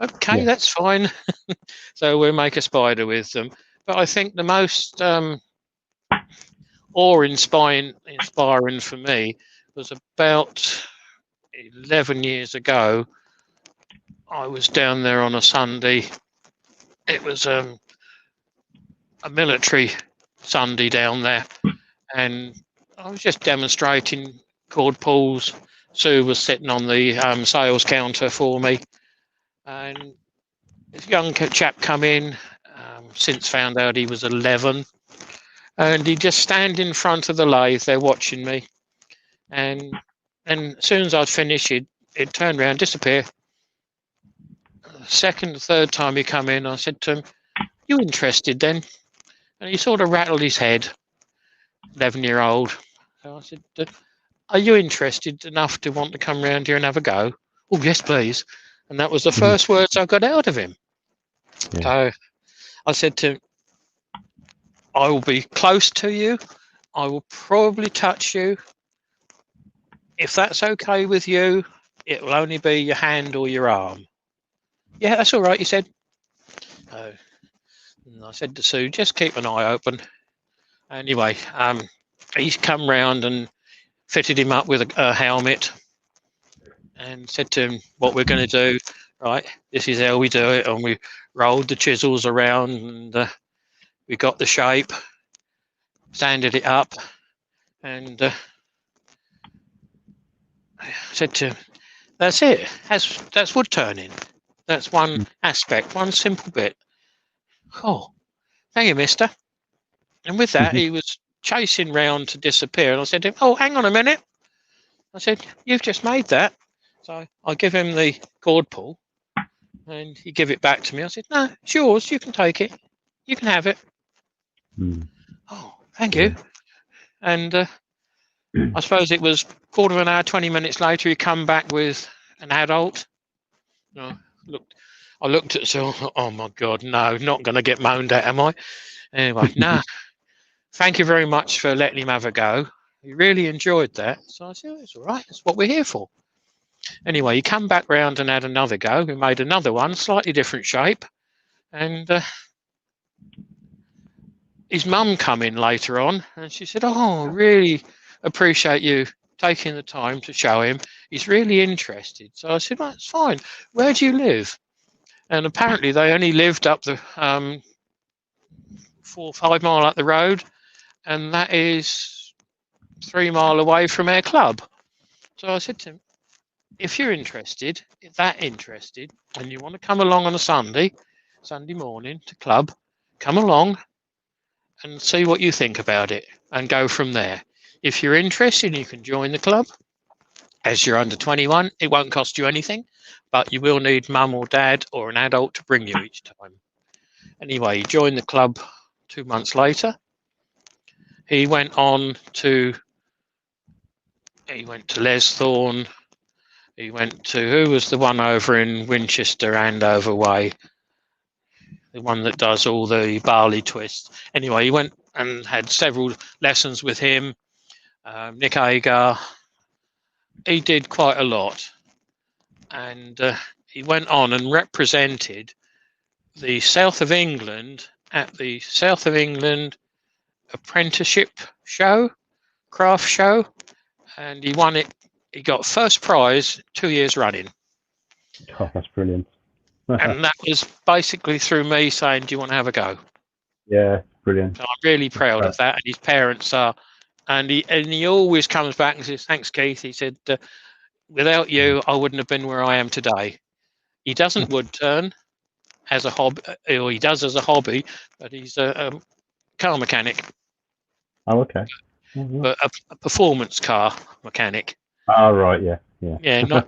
Okay, that's fine. So we'll make a spider with them. But I think the most awe-inspiring for me was about 11 years ago. I was down there on a Sunday. It was a military Sunday down there, and I was just demonstrating cord pulls. Sue was sitting on the sales counter for me, and this young chap come in. since found out he was 11, and he just stand in front of the lathe there watching me, and as soon as I'd finished, he'd turn around, disappear. Second, third time he come in, I said to him, "You interested then?" And he sort of rattled his head, 11-year-old. So I said, "Are you interested enough to want to come round here and have a go?" "Oh, yes, please." And that was the first words I got out of him. Yeah. So I said to him, "I will be close to you. I will probably touch you. If that's okay with you, it will only be your hand or your arm." "Yeah, that's all right," he said. And I said to Sue, "Just keep an eye open." Anyway, he's come round and fitted him up with a helmet and said to him what we're going to do. Right, this is how we do it. And we rolled the chisels around, and we got the shape, sanded it up, and I said to him, "That's it. That's wood turning. That's one aspect, one simple bit." "Oh, thank you, mister." And with that, he was chasing round to disappear. And I said to him, "Oh, hang on a minute." I said, "You've just made that." So I give him the cord pull, and he give it back to me. I said, "No, it's yours. You can take it. You can have it." "Oh, thank you." And I suppose it was quarter of an hour, 20 minutes later, he come back with an adult. I looked at Sil. Oh my God, no, not going to get moaned at, am I? Anyway, no. Thank you very much for letting him have a go. He really enjoyed that. So I said, "It's all right. That's what we're here for." Anyway, he come back round and had another go. We made another one, slightly different shape. And his mum come in later on, and she said, "Oh, really appreciate you taking the time to show him. He's really interested." So I said, "Well, that's fine. Where do you live?" And apparently they only lived up the 4 or 5 mile up the road, and that is 3 mile away from our club. So I said to him, "If you're interested, and you want to come along on a Sunday morning to club, come along and see what you think about it and go from there. If you're interested, you can join the club. As you're under 21, it won't cost you anything, but you will need mum or dad or an adult to bring you each time." Anyway, he joined the club 2 months later. He went to Lesthorne. He went to, who was the one over in Winchester, Andover way? The one that does all the barley twists. Anyway, he went and had several lessons with him. Nick Agar. He did quite a lot. And he went on and represented the south of England at the South of England Apprenticeship Show, Craft Show. And he won it. He got first prize 2 years running. Oh, that's brilliant. And that was basically through me saying, "Do you want to have a go?" Yeah, brilliant. So I'm really proud of that. And his parents are, and he always comes back and says, "Thanks, Keith." He said, "Without you, I wouldn't have been where I am today." He doesn't wood turn as a hobby, or he does as a hobby, but he's a car mechanic. Oh, okay. But a performance car mechanic. Oh, right, yeah. Yeah,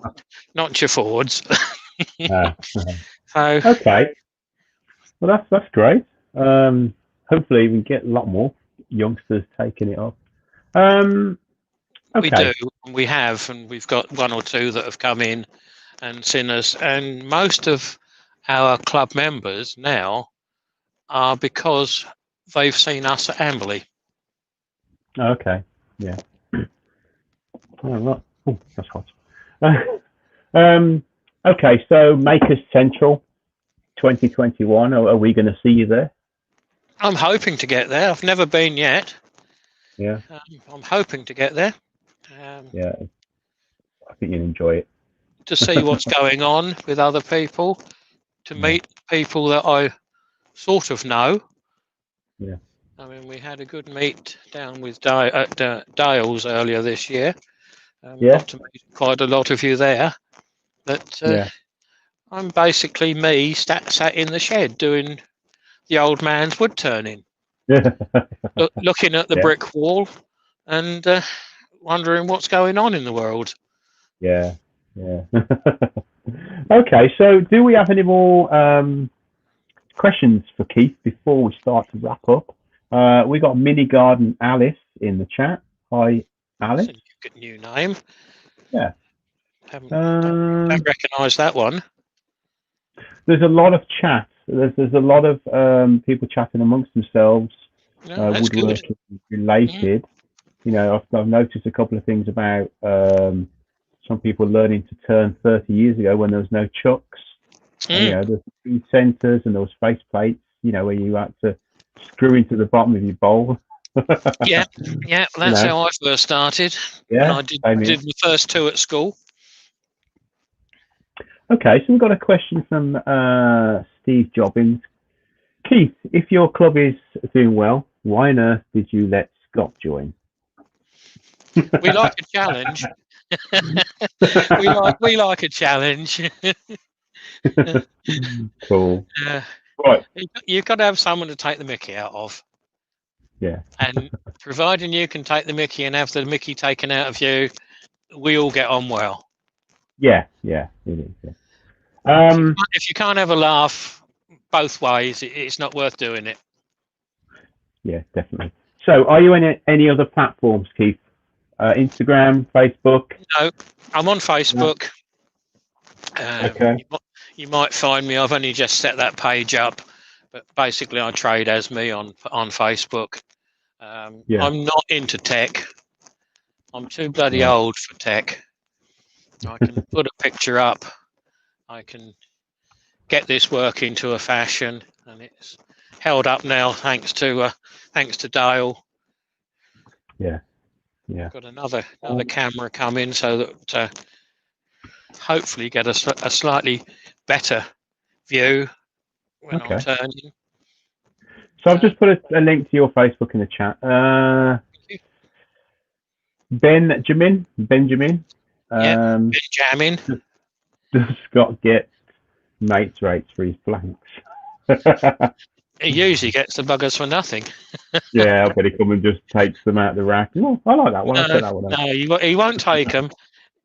not your Fords. So okay. Well, that's great. Hopefully, we get a lot more youngsters taking it up. Okay. We do. We have, and we've got 1 or 2 that have come in and seen us. And most of our club members now are because they've seen us at Amberley. Okay. Yeah. Oh, that's hot. Okay, so Makers Central 2021. Are we going to see you there? I'm hoping to get there. I've never been yet. Yeah. I'm hoping to get there. Yeah. I think you'll enjoy it. To see what's going on with other people, to meet people that I sort of know. Yeah. I mean, we had a good meet down with Dales earlier this year. Got to meet quite a lot of you there. But I'm basically me sat in the shed doing the old man's wood turning, looking at the Yeah. brick wall and wondering what's going on in the world. Yeah. Yeah. Okay, so do we have any more questions for Keith before we start to wrap up? We got Mini Garden Alice in the chat. Hi, Alice. That's a good new name. Yeah. Don't recognise that one. There's a lot of chat. There's a lot of people chatting amongst themselves, woodworking related. You know, I've noticed a couple of things about some people learning to turn 30 years ago when there was no chucks. And, you know, there's food centres and there was face plates, you know, where you had to screw into the bottom of your bowl. Yeah, that's how I first started. Yeah, when I did my first two at school. Okay, so we've got a question from Steve Jobbins. Keith, if your club is doing well, why on earth did you let Scott join? We like a challenge. we like a challenge. Cool. Right. You've got to have someone to take the mickey out of. Yeah. And providing you can take the mickey and have the mickey taken out of you, we all get on well. Yeah, it is. Yeah. If you can't have a laugh both ways, it's not worth doing it. Yeah, definitely. So, are you in any other platforms, Keith? Instagram, Facebook? No, I'm on Facebook. No. Okay. You might find me. I've only just set that page up, but basically I trade as me on Facebook. I'm not into tech. I'm too bloody old for tech. I can put a picture up. I can get this work into a fashion, and it's held up now thanks to Dale. Yeah. Got another camera coming so that hopefully get a slightly better view when I'm turning. So I've just put a link to your Facebook in the chat. Benjamin. Benjamin. Does Scott get mates rates for his blanks? He usually gets the buggers for nothing. Yeah, I bet he come and just takes them out the rack. Oh, I like that one. I'll put that one out. No, he won't take them.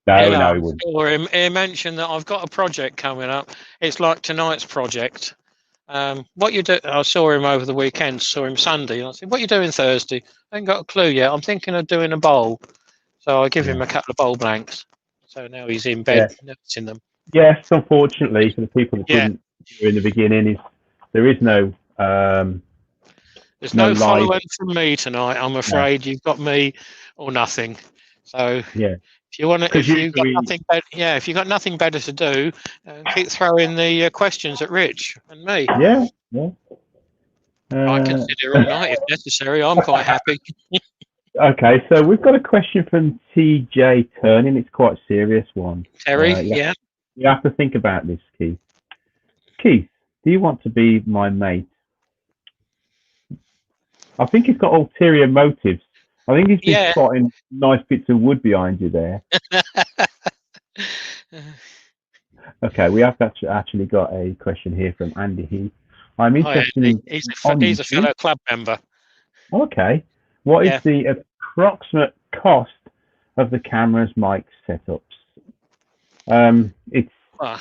No, he wouldn't. Or he mentioned that I've got a project coming up. It's like tonight's project. What you do? I saw him over the weekend. Saw him Sunday. And I said, "What are you doing Thursday?" I ain't got a clue yet. I'm thinking of doing a bowl. So I give him a couple of bowl blanks. So now he's in bed noticing them. Yes, unfortunately, for the people that didn't in the beginning, there is no. There's no following from me tonight. I'm afraid you've got me or nothing. So if you want to, if you've got nothing better to do, keep throwing the questions at Rich and me. Yeah. I can sit here all night if necessary. I'm quite happy. Okay, so we've got a question from TJ Turning. It's quite a serious one. Terry, You have to think about this, Keith. Keith, do you want to be my mate? I think he's got ulterior motives. I think he's been spotting nice bits of wood behind you there. Okay, we have actually got a question here from Andy Heath. I'm interested in... He's a fellow club member. Okay. What is the approximate cost of the camera's mic setups? It's not.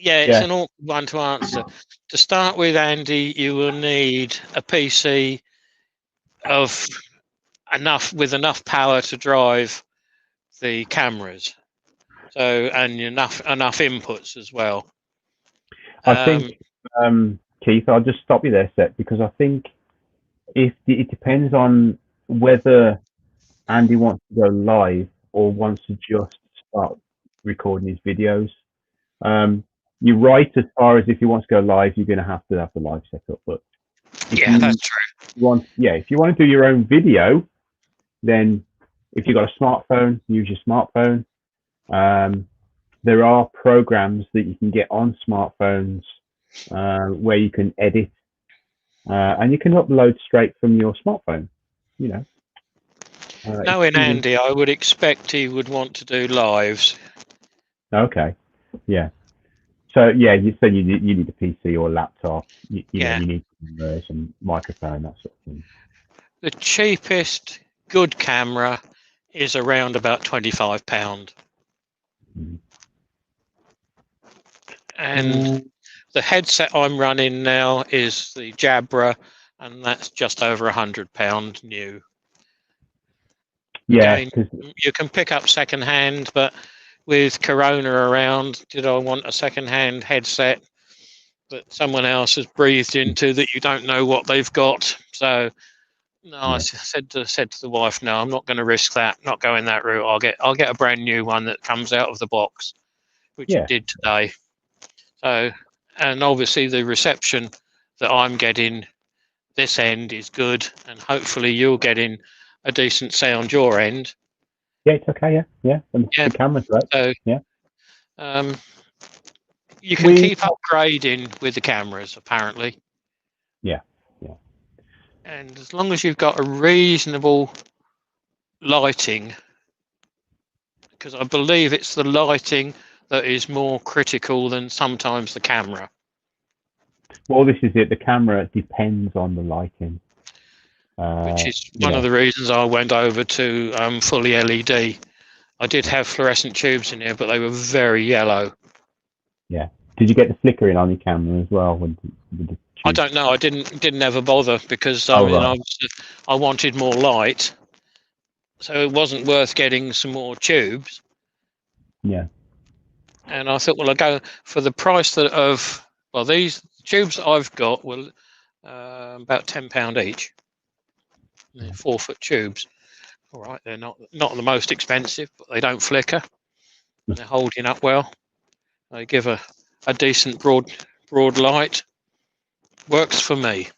It's an awkward one to answer. To start with, Andy, you will need a PC with enough power to drive the cameras. So and enough inputs as well. I think, Keith, I'll just stop you there a sec, because I think it depends on whether Andy wants to go live or wants to just start recording his videos. You're right as far as if you want to go live, you're going to have the live setup. But that's true. If you want to do your own video, then if you've got a smartphone, use your smartphone. There are programs that you can get on smartphones where you can edit, and you can upload straight from your smartphone. You know. Knowing Andy, I would expect he would want to do lives. Okay. Yeah. So yeah, you said you need a PC or a laptop. You know, Yeah. you need some microphone, that sort of thing. The cheapest good camera is around about £25. Mm. And the headset I'm running now is the Jabra, and that's just over £100 new. Yeah, Again, because you can pick up second hand, but with Corona around, did I want a second hand headset that someone else has breathed into that you don't know what they've got? So no, I said to the wife, no, I'm not going to risk that. Not going that route. I'll get a brand new one that comes out of the box, which it yeah, did today. So, and obviously the reception that I'm getting this end is good, and hopefully you're getting a decent sound your end. yeah, it's okay. Yeah, and Yeah. the camera's right. So, Yeah, you can keep upgrading with the cameras, apparently. Yeah. And as long as you've got a reasonable lighting, because I believe it's the lighting that is more critical than sometimes the camera. Well, this is it. The camera depends on the lighting. Which is one of the reasons I went over to fully LED. I did have fluorescent tubes in here, but they were very yellow. Yeah. Did you get the flickering on your camera as well? With the I don't know. I didn't ever bother because I wanted more light, so it wasn't worth getting some more tubes. Yeah. And I thought, well, I go for the price these tubes that I've got were about £10 each. They're 4-foot tubes. All right, they're not the most expensive, but they don't flicker. They're holding up well. They give a decent broad light. Works for me.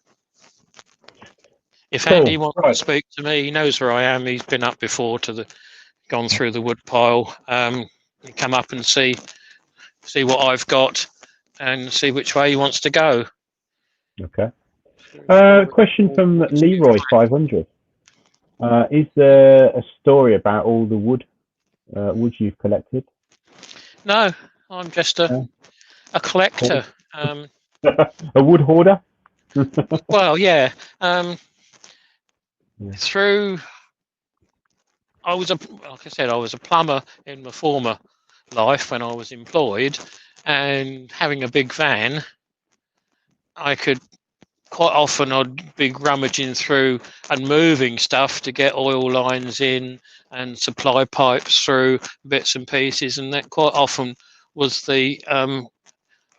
If Andy wants to speak to me, he knows where I am. He's been up before gone through the wood pile. Come up and see what I've got and see which way he wants to go. Okay. Question from Leroy 500. Is there a story about all the wood you've collected? No, I'm just a collector. A wood hoarder? Well, yeah. Through, like I said, I was a plumber in my former life when I was employed, and having a big van, I could quite often I'd be rummaging through and moving stuff to get oil lines in and supply pipes through bits and pieces, and that quite often was the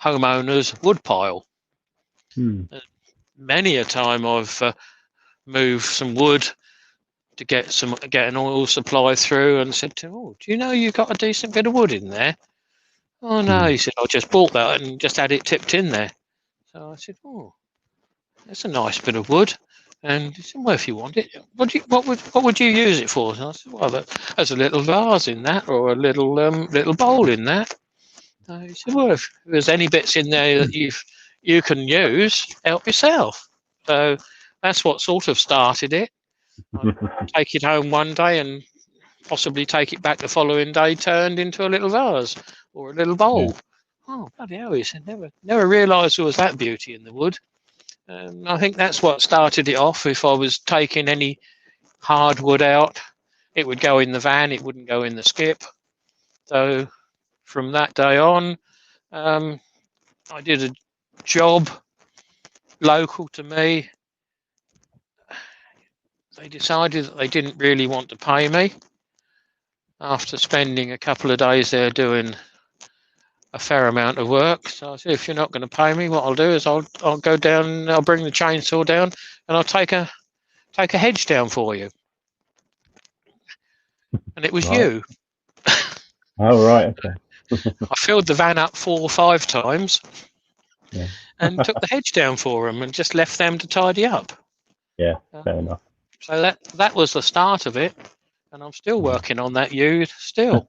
homeowner's wood pile. Many a time I've moved some wood to get an oil supply through and said to him, "Oh, do you know you've got a decent bit of wood in there?" "Oh no," he said, "I just bought that and just had it tipped in there." So I said, "Oh, that's a nice bit of wood." And he said, "Well, if you want it, what would you use it for?" And I said, "Well, there's a little vase in that, or a little bowl in that." He said, "Well, if there's any bits in there that you can use, help yourself." So that's what sort of started it. I'd take it home one day and possibly take it back the following day, turned into a little vase or a little bowl. Yeah. Oh, bloody hell! He said, never realised there was that beauty in the wood. I think that's what started it off. If I was taking any hardwood out, it would go in the van. It wouldn't go in the skip. So from that day on, I did a job local to me. They decided that they didn't really want to pay me after spending a couple of days there doing a fair amount of work. So I said, if you're not going to pay me, what I'll do is I'll go down and I'll bring the chainsaw down and I'll take a hedge down for you. And it was you. Oh, right. Okay. I filled the van up 4 or 5 times and took the hedge down for them and just left them to tidy up. Yeah, fair enough. So that was the start of it. And I'm still working on that still.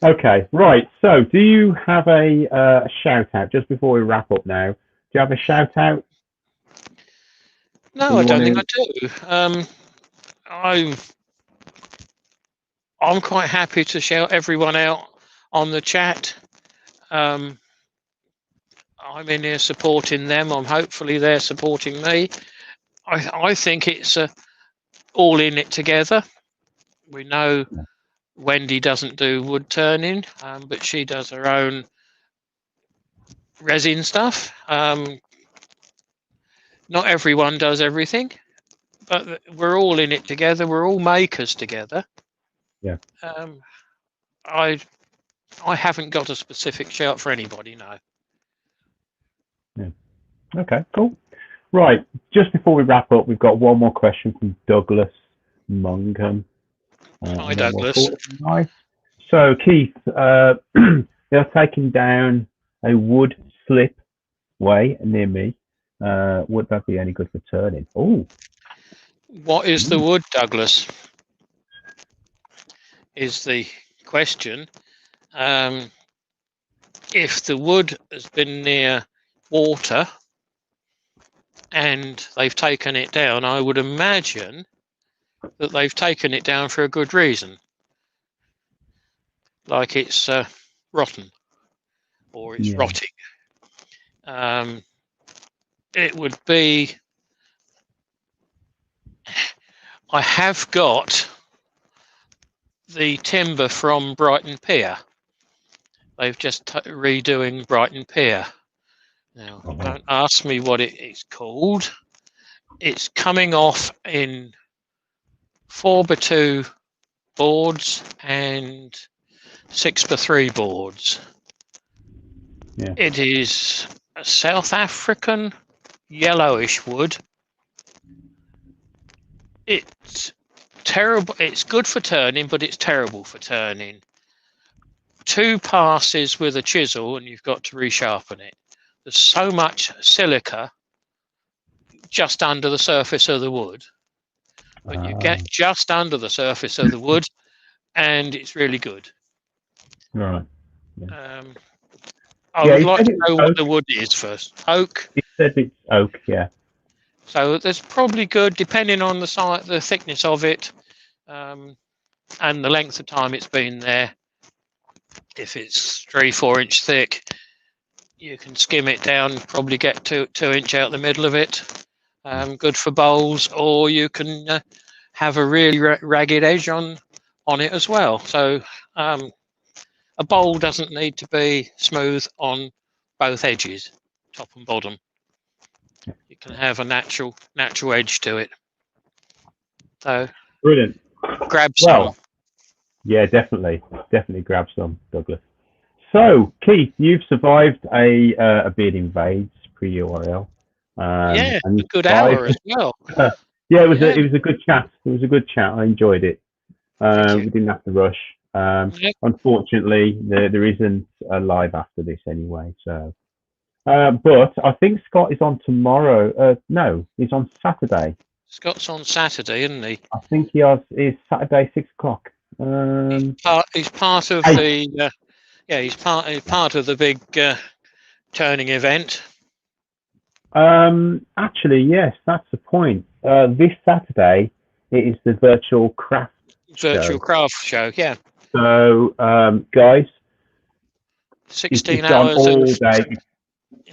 Okay, right. So do you have a shout out just before we wrap up now? Do you have a shout out? No, I don't think I do. I'm quite happy to shout everyone out on the chat. I'm in here supporting them. Hopefully they're supporting me. I think it's all in it together. We know Wendy doesn't do wood turning, but she does her own resin stuff. Not everyone does everything, but we're all in it together. We're all makers together. Yeah. I haven't got a specific shout for anybody, no. Yeah. Okay, cool. Right, just before we wrap up, we've got one more question from Douglas Mungham. Hi, Douglas. Nice. So, Keith, they're taking down a wood slipway near me. Would that be any good for turning? Oh. What is the wood, Douglas? Is the question. If the wood has been near water and they've taken it down, I would imagine that they've taken it down for a good reason. Like it's rotten or it's rotting. It would be... I have got the timber from Brighton Pier. They've just redoing Brighton Pier. Now, don't ask me what it is called. It's coming off in 4x2 boards and 6x3 boards. Yeah. It is a South African yellowish wood. It's terrible. It's good for turning, but it's terrible for turning. 2 passes with a chisel and you've got to resharpen it. There's so much silica just under the surface of the wood, but you get just under the surface of the wood and it's really good. Right. Yeah. I would like to know what the wood is first. Oak? It said it's oak, yeah. So there's probably good, depending on the size, the thickness of it, and the length of time it's been there. If it's 3-4 inch thick, you can skim it down, probably get 2 inch out the middle of it. Good for bowls, or you can have a really ragged edge on it as well. So a bowl doesn't need to be smooth on both edges, top and bottom. You can have a natural edge to it. So brilliant. Grab some. Well, yeah, definitely grab some, Douglas. So, Keith, you've survived a bit Invades pre-URL. Yeah, a good hour as well. Yeah, it was a good chat. It was a good chat. I enjoyed it. We didn't have to rush. Unfortunately, there isn't a live after this anyway. So, but I think Scott is on tomorrow. No, he's on Saturday. Scott's on Saturday, isn't he? I think he's Saturday 6 o'clock. He's part of the. He's part of the big turning event. Actually, yes, that's the point. This Saturday, it is the virtual craft show. Yeah. So, guys, 16 it's hours on all day.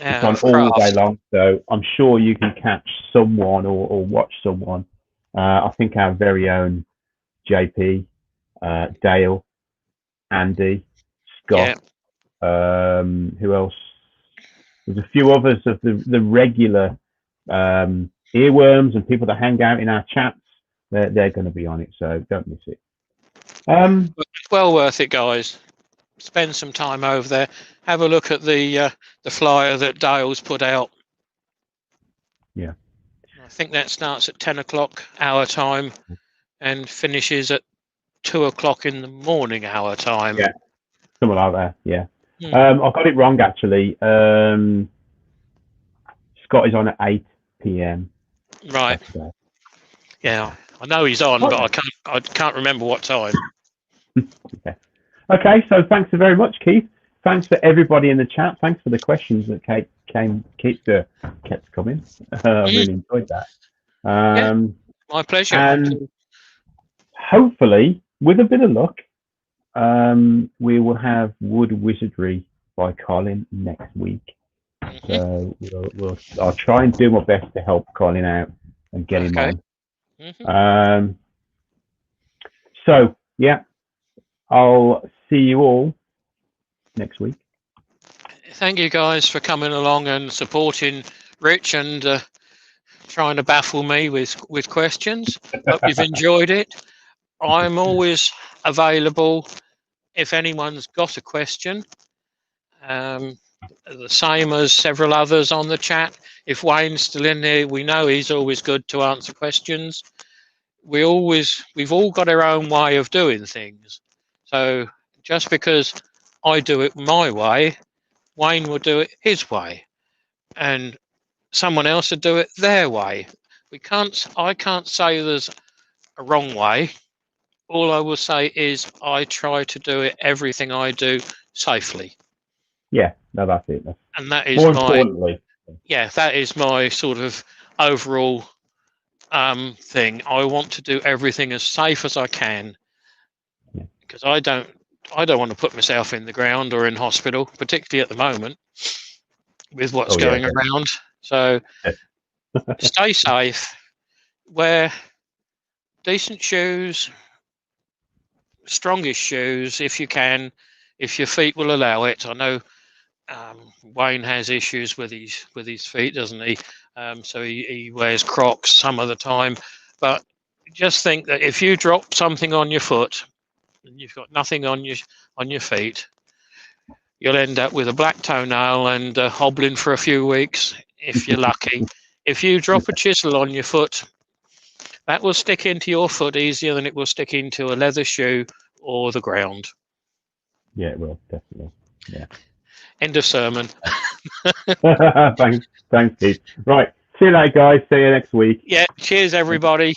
It's on all day long. So I'm sure you can catch someone or watch someone. I think our very own JP, Dale, Andy, Scott. Yeah. Who else? There's a few others of the regular earworms and people that hang out in our chats. They're going to be on it, so don't miss it. Well worth it, guys. Spend some time over there. Have a look at the flyer that Dale's put out. Yeah. I think that starts at 10 o'clock our time and finishes at 2 o'clock in the morning our time. Yeah, something like that. Yeah. I got it wrong actually. Scott is on at 8 p.m. Right. Saturday. Yeah, I know he's on, but I can't remember what time. Okay, so thanks very much, Keith. Thanks for everybody in the chat. Thanks for the questions that kept coming. I really enjoyed that. My pleasure. And hopefully, with a bit of luck, we will have wood wizardry by Colin next week. So I'll try and do my best to help Colin out and get him on. So yeah, I'll see you all next week. Thank you guys for coming along and supporting Rich and trying to baffle me with questions. Hope you've enjoyed it. I'm always available if anyone's got a question. The same as several others on the chat. If Wayne's still in there, we know he's always good to answer questions. We've all got our own way of doing things. So just because I do it my way, Wayne will do it his way, and someone else will do it their way. I can't say there's a wrong way. All I will say is I try to do everything I do safely. Yeah, no, that's it. And that is more importantly. Yeah, that is my sort of overall thing. I want to do everything as safe as I can, because I don't want to put myself in the ground or in hospital, particularly at the moment with what's going around. So stay safe, wear decent shoes, strongest shoes if you can, if your feet will allow it. I know Wayne has issues with his feet, doesn't he? So he wears Crocs some of the time. But just think that if you drop something on your foot and you've got nothing on your feet, you'll end up with a black toenail and hobbling for a few weeks if you're lucky. If you drop a chisel on your foot, that will stick into your foot easier than it will stick into a leather shoe or the ground. Yeah, it will, definitely. Yeah. End of sermon. Thanks, Keith. Right. See you later, guys. See you next week. Yeah. Cheers, everybody.